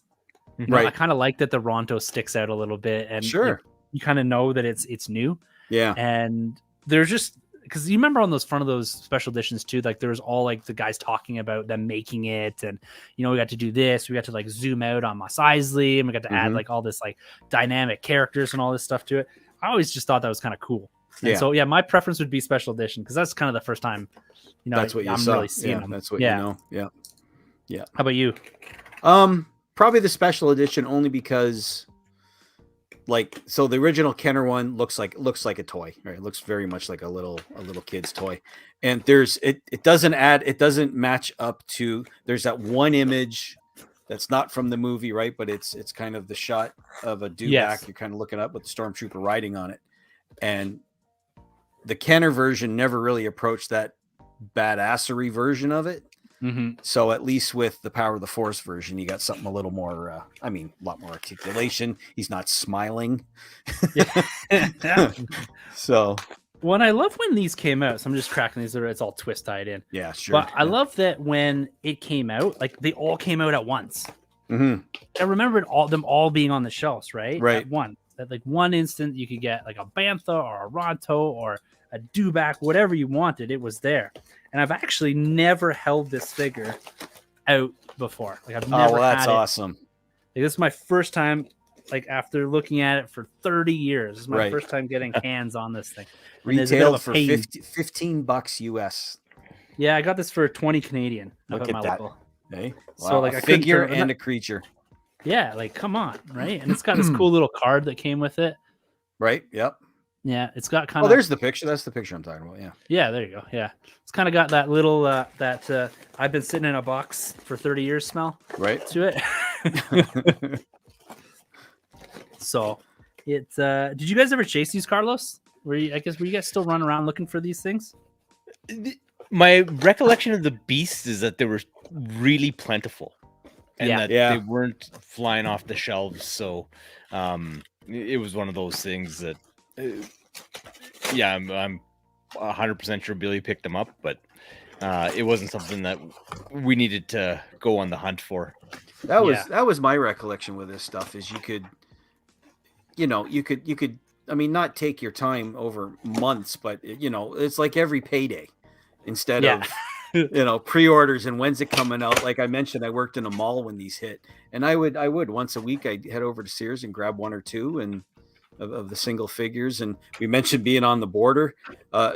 I kind of like that the Ronto sticks out a little bit, and you kind of know that it's new. Yeah, and there's just. Because you remember on those front of those special editions too, like there was all like the guys talking about them making it, and we got to do this, we got to like zoom out on Mos Eisley, and we got to add like all this like dynamic characters and all this stuff to it. I always just thought that was kind of cool. And so my preference would be special edition, because that's kind of the first time that's what I'm really seeing them. That's what you know. Yeah. How about you? Probably the special edition, only because. Like, so the original Kenner one looks like a toy, right? It looks very much like a little kid's toy. And it doesn't match up to, there's that one image that's not from the movie, right? But it's kind of the shot of a dewback. You're kind of looking up with the stormtrooper riding on it. And the Kenner version never really approached that badassery version of it. So at least with the Power of the Force version, you got something a little more, a lot more articulation. He's not smiling. So. Well, I love when these came out. So I'm just cracking these. It's all twist tied in. Yeah, sure. But I love that when it came out, like they all came out at once. I remembered them all being on the shelves, right? At once. At like one instant, you could get like a Bantha or a Ronto or a dewback, whatever you wanted. It was there. And I've actually never held this figure out before. Like I've never. Oh, well, that's awesome. Like, this is my first time. Like after looking at it for 30 years, this is my first time getting hands on this thing. Retail for $15 US. Yeah, I got this for 20 Canadian. Look at that. Hey, wow. So like a figure and a creature. Yeah, like come on, right? And it's got this cool little card that came with it. Right. Yep. Yeah, it's got kind of. Oh, there's the picture. That's the picture I'm talking about. Yeah. Yeah, there you go. Yeah, it's kind of got that little I've been sitting in a box for 30 years smell. Right. To it. So, it's. Did you guys ever chase these, Carlos? Were you guys still running around looking for these things? My recollection of the Beast is that they were really plentiful, and that they weren't flying off the shelves. So, it was one of those things that. I'm 100% sure Billy picked them up, but it wasn't something that we needed to go on the hunt for. That was my recollection with this stuff. Is you could not take your time over months, but it's like every payday instead of pre-orders and when's it coming out. Like I mentioned, I worked in a mall when these hit, and I would once a week I'd head over to Sears and grab one or two and. Of the single figures, and we mentioned being on the border.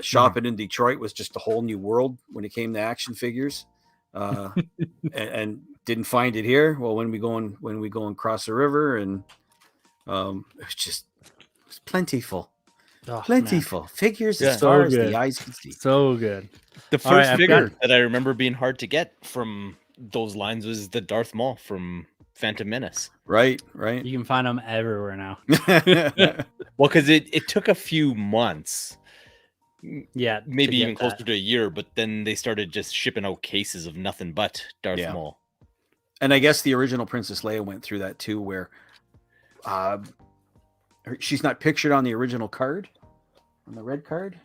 Shopping in Detroit was just a whole new world when it came to action figures, and didn't find it here. Well, when we go and cross the river, and it's plentiful, figures as far as the eyes can see. So good. The first figure that I remember being hard to get from those lines was the Darth Maul from Phantom Menace. Right. You can find them everywhere now. Well, because it took a few months. Yeah, Maybe even closer to a year, but then they started just shipping out cases of nothing but Darth Maul. And I guess the original Princess Leia went through that too, where she's not pictured on the original card, on the red card.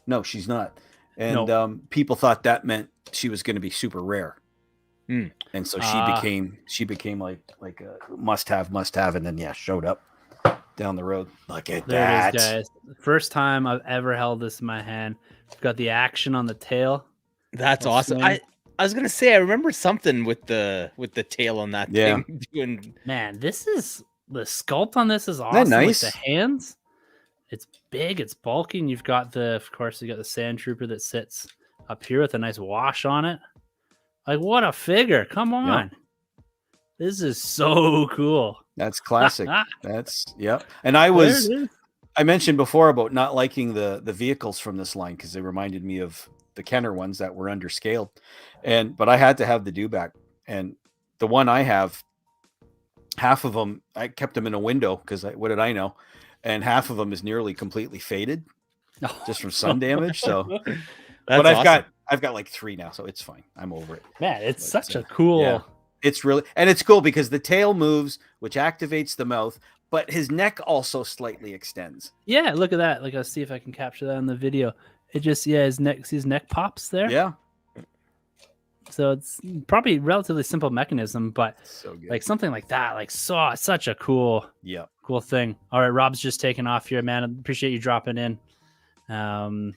No, she's not. And people thought that meant she was going to be super rare. And so she became like a must have, and then showed up down the road. Look at that. It is, guys. First time I've ever held this in my hand. We've got the action on the tail. That's awesome. I was gonna say I remember something with the tail on that thing. Man, this is the sculpt on this is awesome. Isn't that nice? With the hands. It's big, it's bulky, and you've got the Sand Trooper that sits up here with a nice wash on it. Like, what a figure. Come on. Yep. This is so cool. That's classic. And I mentioned before about not liking the vehicles from this line because they reminded me of the Kenner ones that were underscaled. But I had to have the Dewback. And the one I have, half of them, I kept them in a window because what did I know? And half of them is nearly completely faded just from sun damage. So, but I've got like 3 now, so it's fine. I'm over it. Man, it's such a cool. Yeah, it's cool because the tail moves, which activates the mouth, but his neck also slightly extends. Yeah, look at that. Like, I'll see if I can capture that in the video. It just his neck pops there. Yeah. So it's probably relatively simple mechanism, but so good. Like something like that, like such a cool thing. All right, Rob's just taking off here, man. I appreciate you dropping in. I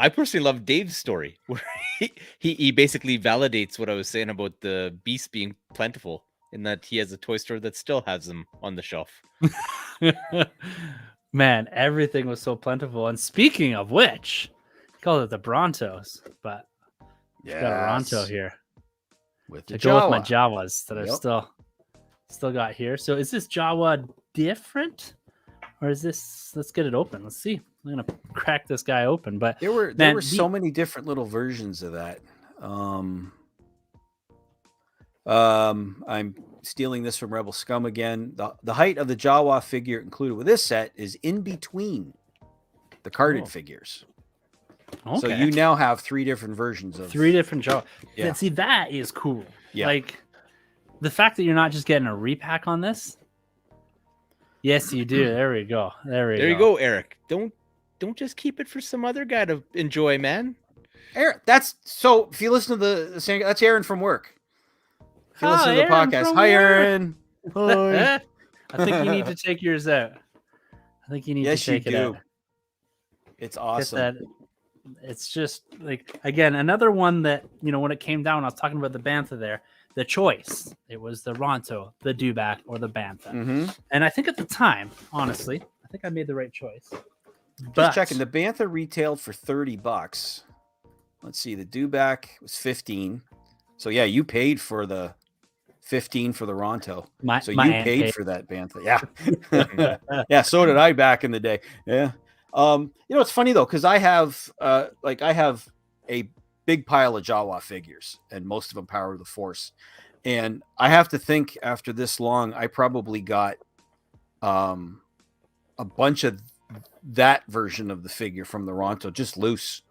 personally love Dave's story where he basically validates what I was saying about the beast being plentiful in that he has a toy store that still has them on the shelf. Man, everything was so plentiful. And speaking of which, he called it the Brontos, but got a Ronto here with the to go with my Jawas that I've still got here. So is this Jawa different, or is this? Let's get it open. Let's see. I'm gonna crack this guy open. But there were so many different little versions of that. I'm stealing this from Rebel Scum again. The height of the Jawa figure included with this set is in between the carded figures. Okay. So you now have 3 different versions of 3 different Jawa. Yeah. See, that is cool. Yeah. Like the fact that you're not just getting a repack on this. Yes, you do. There we go. There you go, Eric. Don't just keep it for some other guy to enjoy, man. Aaron, if you listen to that's Aaron from work. If you listen to the podcast, hi Aaron. Hi. I think you need to take yours out. I think you need to take it out. It's awesome. It's just like, again, another one that, when it came down, I was talking about the Bantha there, the choice. It was the Ronto, the Dewback, or the Bantha. Mm-hmm. And I think at the time, honestly, I think I made the right choice. Just checking, the Bantha retailed for $30. Let's see, the Dewback was $15. So yeah, you paid for the $15 for the Ronto. So you paid for that Bantha. Yeah. Yeah, so did I back in the day. Yeah. It's funny though, because I have a big pile of Jawa figures, and most of them Power of the Force. And I have to think, after this long, I probably got a bunch of that version of the figure from the Ronto, just loose,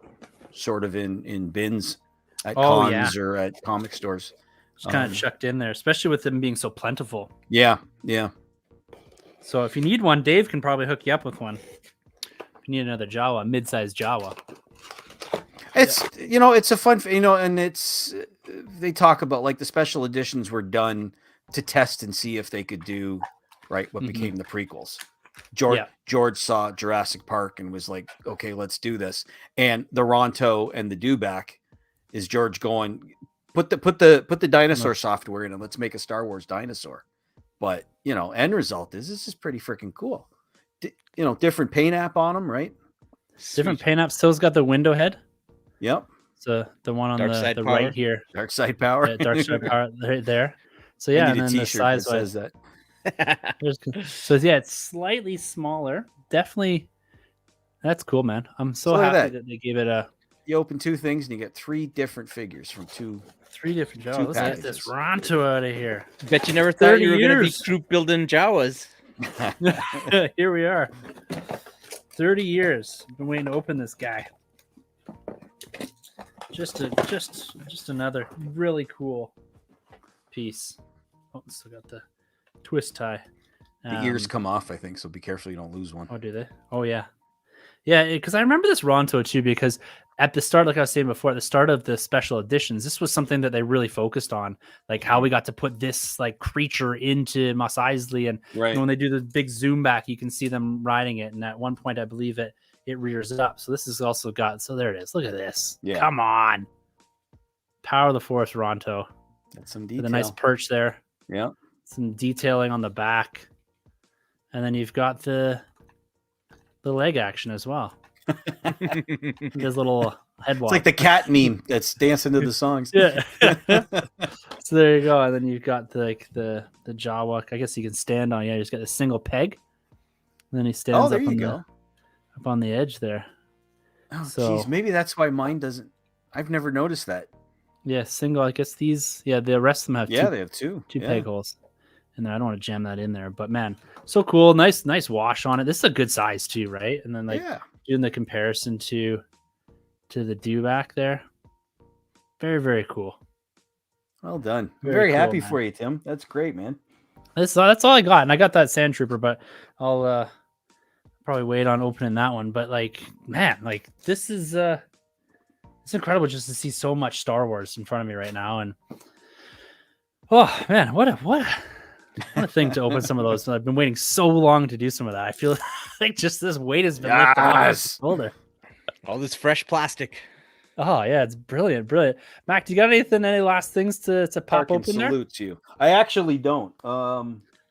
sort of in bins at cons or at comic stores. Just kind of chucked in there, especially with them being so plentiful. Yeah, yeah. So if you need one, Dave can probably hook you up with one. If you need another Jawa, mid-sized Jawa. It's it's a fun, and they talk about like the special editions were done to test and see if they could do what became the prequels. George saw Jurassic Park and was like, okay, let's do this. And the Ronto and the Dewback is George going, put the dinosaur software in and let's make a Star Wars dinosaur. But end result is this is pretty freaking cool. Different paint app on them, right? Different paint app. Still's got the window head. Yep. So the one on the right here. Dark Side Power. Yeah, Dark Side Power right there. So yeah, and then the size that says that. So yeah, it's slightly smaller. Definitely, that's cool, man. I'm so happy that they gave it a you open 2 things and you get 3 different figures from 2. 3 different Jawas. 2 Let's get this packages. Ronto out of here. Bet you never thought 30 you were going to be years. troop building Jawas. Here we are. 30 years. Been waiting to open this guy. Just another really cool piece. Oh, still got the twist tie. The ears come off, I think, so be careful you don't lose one. Oh, do they? Oh, yeah. Yeah, because I remember this Ronto too, because at the start, like I was saying before, at the start of the special editions, this was something that they really focused on, like how we got to put this like creature into Mos Eisley, and Right. you know, when they do the big zoom back, you can see them riding it, and at one point, I believe it rears up. So this is also got. So there it is. Look at this. Yeah. Come on. Power of the Force Ronto. That's some detail. With a nice perch there. Yeah. Some detailing on the back, and then you've got the leg action as well. This little head walk. It's like the cat meme that's dancing to the songs. Yeah. So there you go. And then you've got the jaw walk. I guess you can stand on. Yeah, you just got a single peg. And then he stands there up you on go. up on the edge there. Oh, So- geez. Maybe that's why mine doesn't. I've never noticed that. Yeah, single. I guess these. Yeah, the rest of them have Yeah, they have 2. two Yeah. peg holes. And then I don't want to jam that in there, but man, so cool. Nice wash on it. This is a good size too, right? And then like Yeah. doing the comparison to the dewback there. Very, very cool. Well done. I'm Very very cool, happy man. for you, Tim. That's great, man. That's all I got. And I got that Sand Trooper, but I'll probably wait on opening that one. But like, man, like this is it's incredible just to see so much Star Wars in front of me right now. And oh man, what a thing to open some of those. I've been waiting so long to do some of that. I feel like just this weight has been lifted off my Yes. shoulder. All this fresh plastic. Oh yeah, it's brilliant. Mac, do you got any last things to pop Tarkin open there? salutes you. I actually don't.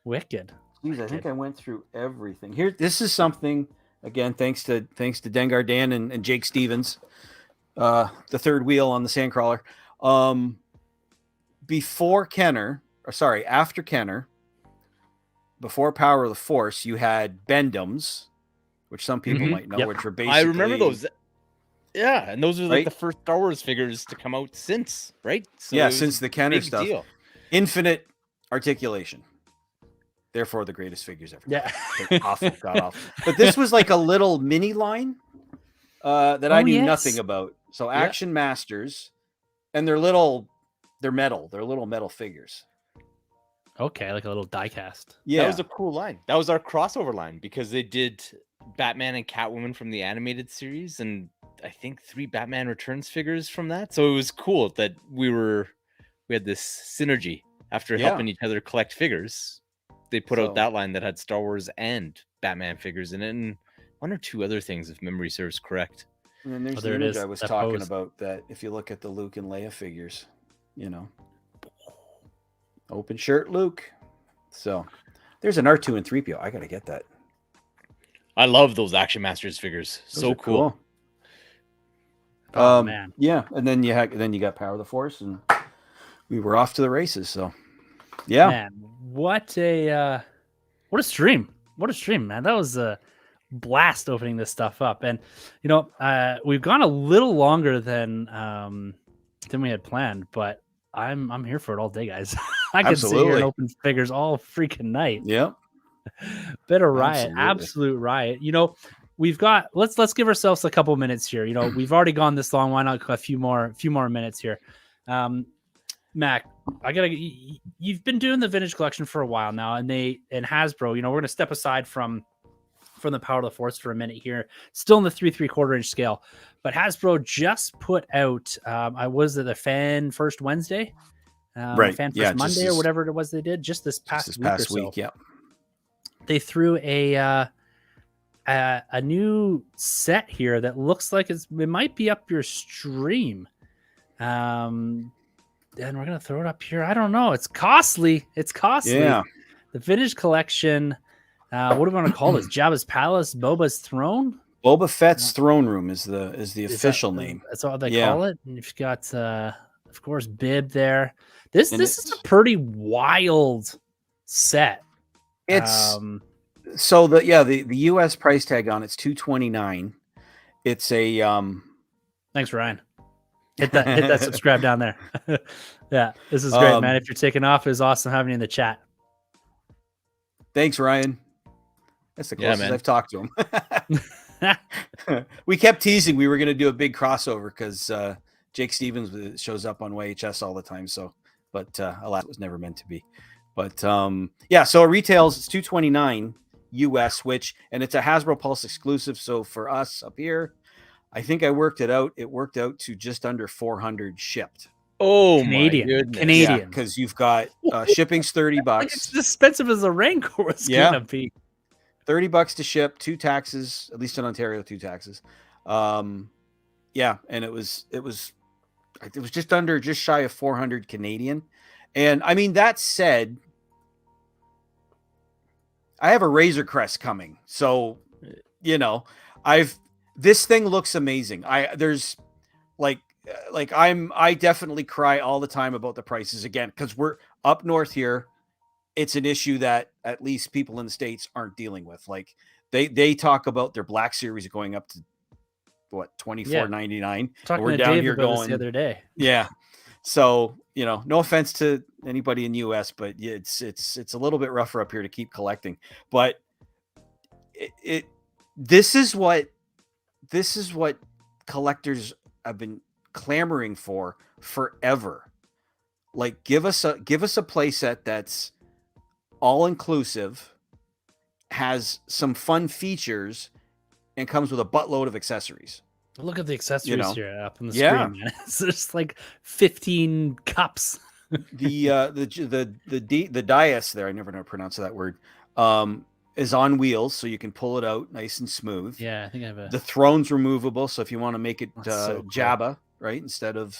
Wicked. Geez, I think I went through everything. Here, this is something again. Thanks to Dengar Dan and Jake Stevens, the third wheel on the Sandcrawler. After Kenner, before Power of the Force, you had Bendums, which some people Mhm. might know, Yep. which are basically. I remember those. Yeah, and those are like Right? the first Star Wars figures to come out since, right? So Yeah, it was since the a Kenner big stuff. deal. Infinite articulation. Therefore, the greatest figures ever. Yeah. They're awful, god awful. But this was like a little mini line that I Oh, knew yes. nothing about. So Action Masters, and they're metal. They're little metal figures. Okay, like a little diecast. Yeah, That was a cool line. That was our crossover line because they did Batman and Catwoman from the animated series, and I think 3 Batman Returns figures from that. So it was cool that we had this synergy after Yeah. helping each other collect figures. They put So- out that line that had Star Wars and Batman figures in it, and 1 or 2 other things, if memory serves correct. and then there's Oh, the there it image is, I was that talking pose. about. That if you look at the Luke and Leia figures, open shirt Luke. So there's an R2 and 3PO. I gotta get that. I love those Action Masters figures. Those So are cool. Oh man. Yeah, and then you got Power of the Force, and we were off to the races. So yeah. Man, what a stream. What a stream, man. That was a blast opening this stuff up. And you know, we've gone a little longer than we had planned, but I'm here for it all day, guys. I could sit here Absolutely. and open figures all freaking night. Yeah. Bit of riot, Absolutely. absolute riot. You know, we've got let's give ourselves a couple minutes here. You know, we've already gone this long. Why not a few more minutes here? Mac, you've been doing the vintage collection for a while now, and Hasbro, you know, we're gonna step aside from the Power of the Force for a minute here, still in the 3 3/4 inch scale, but Hasbro just put out I was at the Fan First Wednesday, Right. Fan First Yeah, just Monday or this- whatever it was they did just this past This week past or week, so. yeah. They threw a new set here that looks like it might be up your stream. And we're gonna throw it up here. I don't know. It's costly. Yeah. The vintage collection. What do we want to call this? Jabba's Palace, Boba's Throne. Boba Fett's throne room is the Is official that- name. That's what they Yeah. call it. And you've got, of course, Bib there. This And is a it's- pretty wild set. It's so the US price tag on it's $229. It's a Thanks, Ryan. Hit that subscribe down there. Yeah, this is great, man. If you're taking off, it was awesome having you in the chat. Thanks, Ryan. That's the closest man. I've talked to him. We kept teasing we were going to do a big crossover because Jake Stevens shows up on YHS all the time. So, but alas, it was never meant to be. But yeah, so it retails, it's $229 US, and it's a Hasbro Pulse exclusive. So for us up here, I think I worked it out. It worked out to just under 400 shipped. Oh, Canadian. my goodness. Canadian. Because you've got shipping's $30. Like it's as expensive as a Rancor was gonna be. $30 to ship, 2 taxes, at least in Ontario, 2 taxes. Yeah, and it was just shy of 400 Canadian. And I mean, that said, I have a Razor Crest coming. So, you know, this thing looks amazing. I definitely cry all the time about the prices again, because we're up north here. It's an issue that at least people in the States aren't dealing with. Like they talk about their Black Series going up to what, $24.99. We're down here going the other day. Yeah. So, you know, no offense to anybody in the US, but it's a little bit rougher up here to keep collecting. But this is what collectors have been clamoring for forever. Like, give us a playset that's all inclusive, has some fun features, and comes with a buttload of accessories. Look at the accessories here up on the screen, man. It's just like 15 cups. The dais there, I never know how to pronounce that word, is on wheels, so you can pull it out nice and smooth. Yeah, I think I have the throne's removable, so if you want to make it so cool. Jabba, right, instead of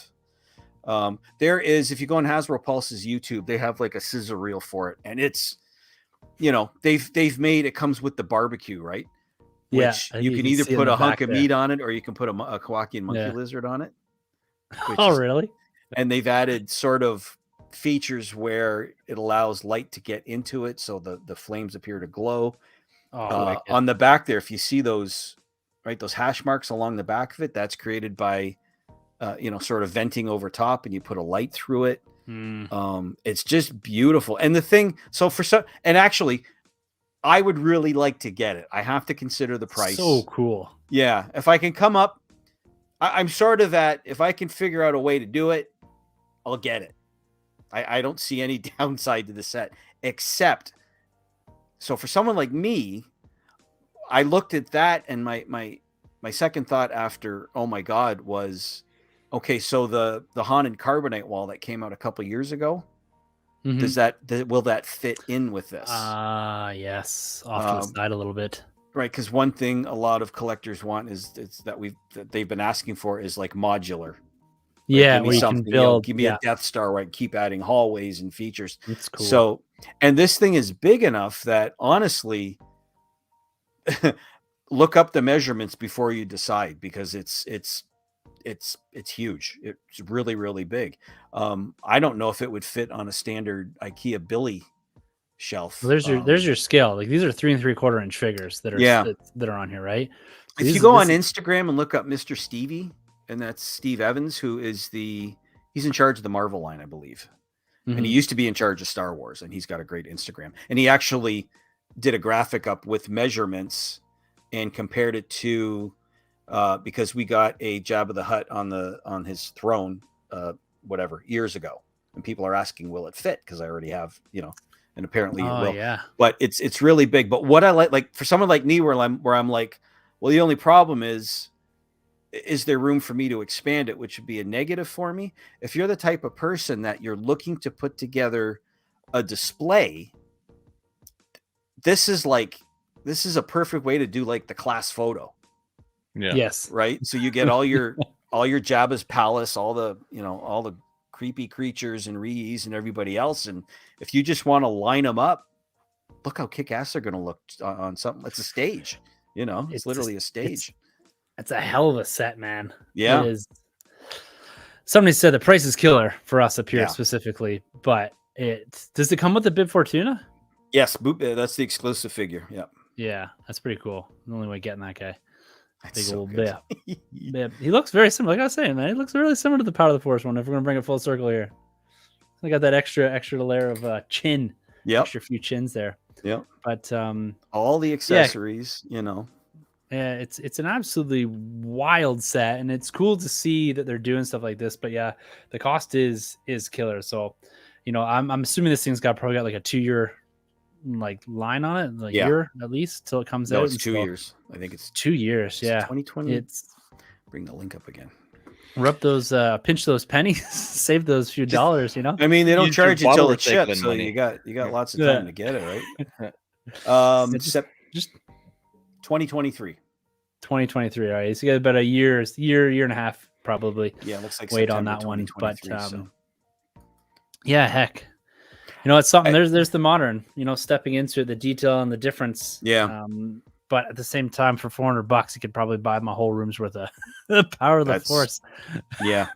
there is, if you go on Hasbro Pulse's YouTube, they have like a scissor reel for it, and it's, you know, they've made it comes with the barbecue, right? Which you can either put a hunk of meat on it, or you can put a Kowakian monkey lizard on it. Really? And they've added sort of features where it allows light to get into it, so the flames appear to glow. On the back there, if you see those, right, those hash marks along the back of it, that's created by sort of venting over top, and you put a light through it. It's just beautiful. And the thing, and actually, I would really like to get it. I have to consider the price. So cool. Yeah. If I can come up, I'm sort of if I can figure out a way to do it, I'll get it. I don't see any downside to the set, except, so for someone like me, I looked at that, and my second thought after, oh my God, was, okay, so the Haunted Carbonite wall that came out a couple years ago, will that fit in with this? Yes, off to the side a little bit. Right, because one thing a lot of collectors want is that they've been asking for is like modular. Yeah, where you can build. Give me a Death Star where I keep adding hallways and features. It's cool. So, and this thing is big enough that honestly, look up the measurements before you decide, because it's huge. It's really, really big. I don't know if it would fit on a standard IKEA Billy shelf. Well, there's your scale. Like, these are 3 3/4 inch figures that are on here, right? If you go on Instagram and look up Mr. Stevie, and that's Steve Evans, who is he's in charge of the Marvel line, I believe. And he used to be in charge of Star Wars, and he's got a great Instagram. And he actually did a graphic up with measurements and compared it to, because we got a Jabba the Hutt on his throne, years ago. And people are asking, will it fit? Because I already have, and apparently it will. Yeah. But it's really big. But what I like for someone like me, where I'm like, well, the only problem is there room for me to expand it, which would be a negative for me. If you're the type of person that you're looking to put together a display, this is a perfect way to do like the class photo. Yeah. Yes. Right. So you get all your Jabba's palace, all the creepy creatures and Rees and everybody else. And if you just want to line them up, look how kick-ass they're going to look on something. It's a stage, it's literally a stage. It's a hell of a set, man. Yeah. It is. Somebody said the price is killer for us up here specifically, but does it come with the Bib Fortuna? Yes. That's the exclusive figure. Yeah. Yeah. That's pretty cool. The only way getting that guy. Big old bip. Bip. He looks very similar. Like I was saying, man, he looks really similar to the Power of the Force one. If we're gonna bring it full circle here, I got that extra layer of chin. Yep. Extra few chins there. Yep. But all the accessories, you know. Yeah, it's an absolutely wild set, and it's cool to see that they're doing stuff like this. But yeah, the cost is killer. So, you know, I'm assuming this thing's probably got like a 2-year like line on it, like year at least till it comes out. It's 2 years. I think it's 2 years. Yeah, 2020. It's bring the link up again. Rub those, pinch those pennies, save those few dollars. You know, I mean, they don't charge you till it ships, so money. you got lots of time to get it, right? Just 2023. 2023. All right, so you got about a year and a half probably. Yeah, it looks like wait September on that one, but so. Yeah, heck, you know, it's something. There's the modern, you know, stepping into it, the detail and the difference. Yeah. But at the same time, for $400, you could probably buy my whole room's worth of the Power of the Force. Yeah,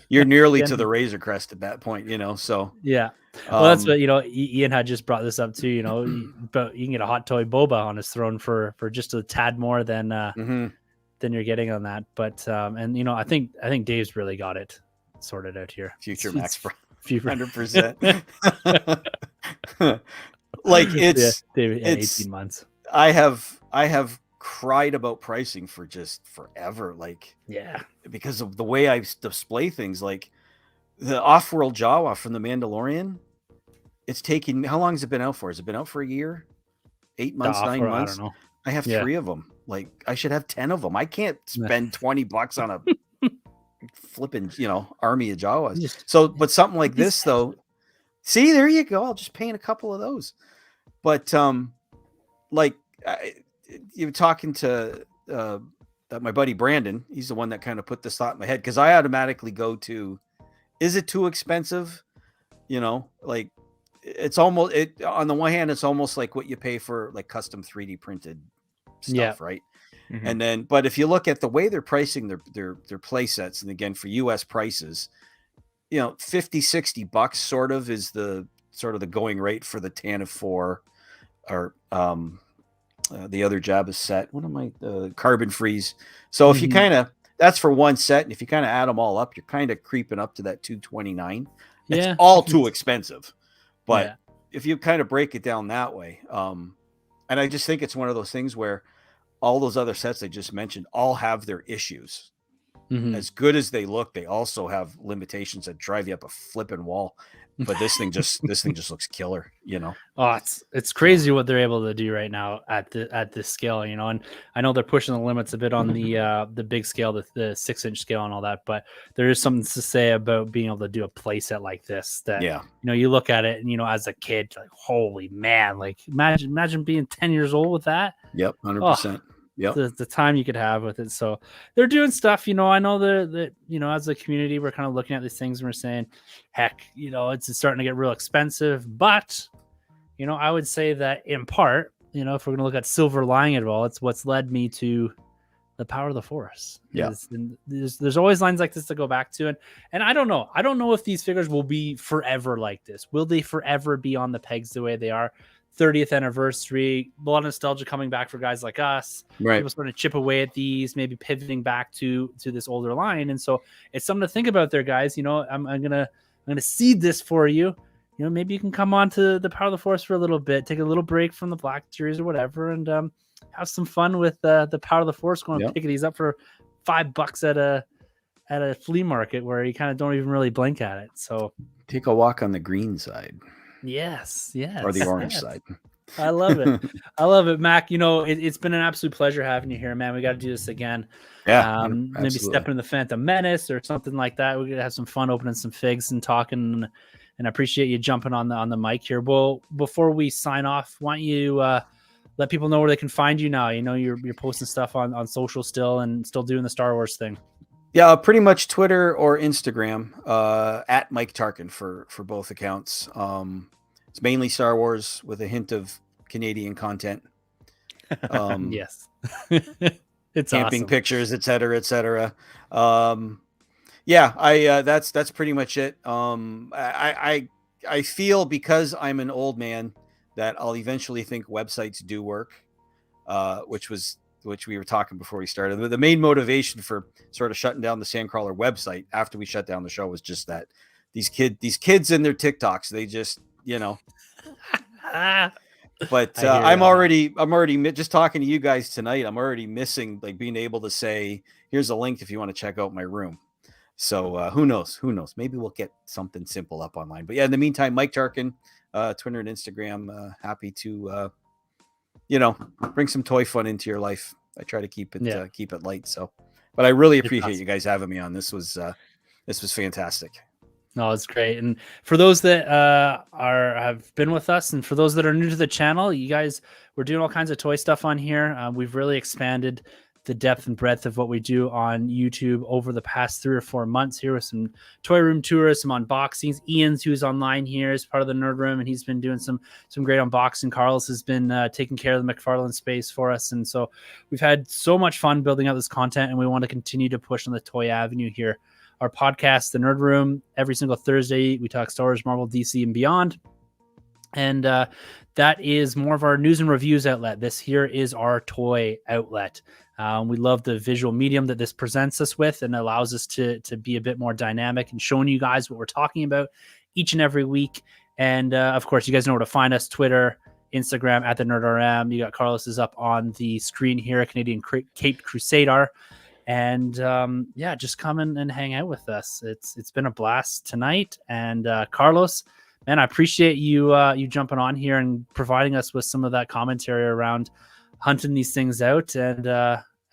you're nearly to the Razor Crest at that point, you know. So yeah, well, that's what, you know. Ian had just brought this up too. You know, but you can get a hot toy Boba on his throne for just a tad more than you're getting on that. But and you know, I think Dave's really got it sorted out here. Future Max Pro, 100%. Like it's Dave, 18 months. I have cried about pricing for just forever, like because of the way I display things. Like the off-world Jawa from the Mandalorian, it's taken, how long has it been out for? Has it been out for a year, 8 months, 9 months? I don't know. I have 3 of them. Like I should have 10 of them. I can't spend $20 on a flipping, you know, army of Jawas. So, but something like this though, see, there you go. I'll just paint a couple of those. But like you're talking to my buddy Brandon. He's the one that kind of put this thought in my head, because I automatically go to, is it too expensive? You know, like it's almost, on the one hand, it's almost like what you pay for like custom 3D printed stuff, right? Mm-hmm. And then, but if you look at the way they're pricing their play sets, and again, for US prices, you know, $50-$60 sort of is the going rate for the Tantive 4 or the other Jabba set. What am I? Carbon Freeze. So if you kind of, that's for one set, and if you kind of add them all up, you're kind of creeping up to that $229. It's all too expensive. But if you kind of break it down that way, and I just think it's one of those things where all those other sets I just mentioned all have their issues. Mm-hmm. As good as they look, they also have limitations that drive you up a flipping wall. But this thing just looks killer, you know. Oh, it's crazy what they're able to do right now at this scale, you know. And I know they're pushing the limits a bit on the big scale, the 6-inch scale and all that. But there is something to say about being able to do a play set like this. That you know, you look at it and, you know, as a kid, like, holy man, like imagine being 10 years old with that. Yep, 100%. Yep. The time you could have with it. So they're doing stuff, you know. I know that, you know, as a community, we're kind of looking at these things and we're saying, heck, you know, it's starting to get real expensive. But, you know, I would say that in part, you know, if we're going to look at silver lining it all, it's what's led me to the Power of the Force. Yeah. There's always lines like this to go back to. And I don't know. I don't know if these figures will be forever like this. Will they forever be on the pegs the way they are? 30th anniversary, a lot of nostalgia coming back for guys like us. Right. People starting to chip away at these, maybe pivoting back to this older line. And so it's something to think about there, guys. You know, I'm gonna seed this for you. You know, maybe you can come on to the Power of the Force for a little bit, take a little break from the Black Series or whatever, and have some fun with the Power of the Force. Going and picking these up for $5 at a flea market where you kind of don't even really blink at it. So take a walk on the green side. Yes. Or the orange side. I love it. I love it, Mac. You know, it's been an absolute pleasure having you here, man. We got to do this again. Yeah. Maybe step into the Phantom Menace or something like that. We're gonna have some fun opening some figs and talking. And I appreciate you jumping on the mic here. Well, before we sign off, why don't you let people know where they can find you now? You know, you're posting stuff on social still and still doing the Star Wars thing. Yeah, pretty much Twitter or Instagram, at Mike Tarkin for both accounts. It's mainly Star Wars with a hint of Canadian content. Yes. It's camping awesome. Pictures, et cetera, et cetera. That's pretty much it. I feel, because I'm an old man, that I'll eventually think websites do work, which was which we were talking before we started. The main motivation for sort of shutting down the Sandcrawler website after we shut down the show was just that these kids and their TikToks, they just, But I'm already just talking to you guys tonight. I'm already missing like being able to say, here's a link if you want to check out my room. So who knows? Maybe we'll get something simple up online. But yeah, in the meantime, Mike Tarkin, Twitter and Instagram, happy to bring some toy fun into your life. I try to keep it light. So, but I really appreciate you guys having me on. This was fantastic. No, it's great. And for those that have been with us, and for those that are new to the channel, you guys, we're doing all kinds of toy stuff on here. We've really expanded the depth and breadth of what we do on YouTube over the past 3 or 4 months here with some toy room tours, some unboxings. Ian's, who's online here, is part of the Nerd Room, and he's been doing some great unboxing. Carlos has been taking care of the McFarlane space for us. And so we've had so much fun building out this content, and we want to continue to push on the toy avenue here. Our podcast, The Nerd Room, every single Thursday, we talk Star Wars, Marvel, DC, and beyond. And that is more of our news and reviews outlet. This here is our toy outlet. We love the visual medium that this presents us with and allows us to be a bit more dynamic and showing you guys what we're talking about each and every week. And of course, you guys know where to find us: Twitter, Instagram, at the NerdRM. You got Carlos is up on the screen here, Canadian Caped Crusader. And just come in and hang out with us. It's been a blast tonight. And Carlos, man, I appreciate you jumping on here and providing us with some of that commentary around hunting these things out and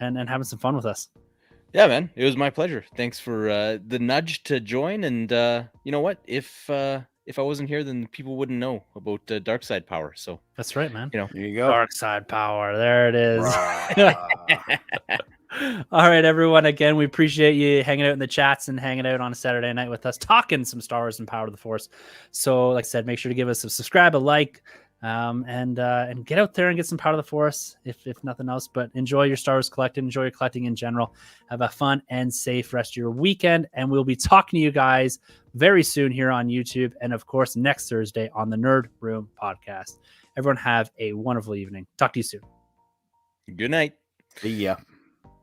having some fun with us. Yeah, man, it was my pleasure. Thanks for the nudge to join. And you know what? If I wasn't here, then people wouldn't know about dark side power. So that's right, man. There you go. Dark side power. There it is. All right, everyone. Again, we appreciate you hanging out in the chats and hanging out on a Saturday night with us, talking some Star Wars and Power of the Force. So, like I said, make sure to give us a subscribe, a like, and get out there and get some Power of the Force, if nothing else. But enjoy your Star Wars collecting, enjoy your collecting in general. Have a fun and safe rest of your weekend, and we'll be talking to you guys very soon here on YouTube, and of course next Thursday on the Nerd Room podcast. Everyone have a wonderful evening. Talk to you soon. Good night. See ya.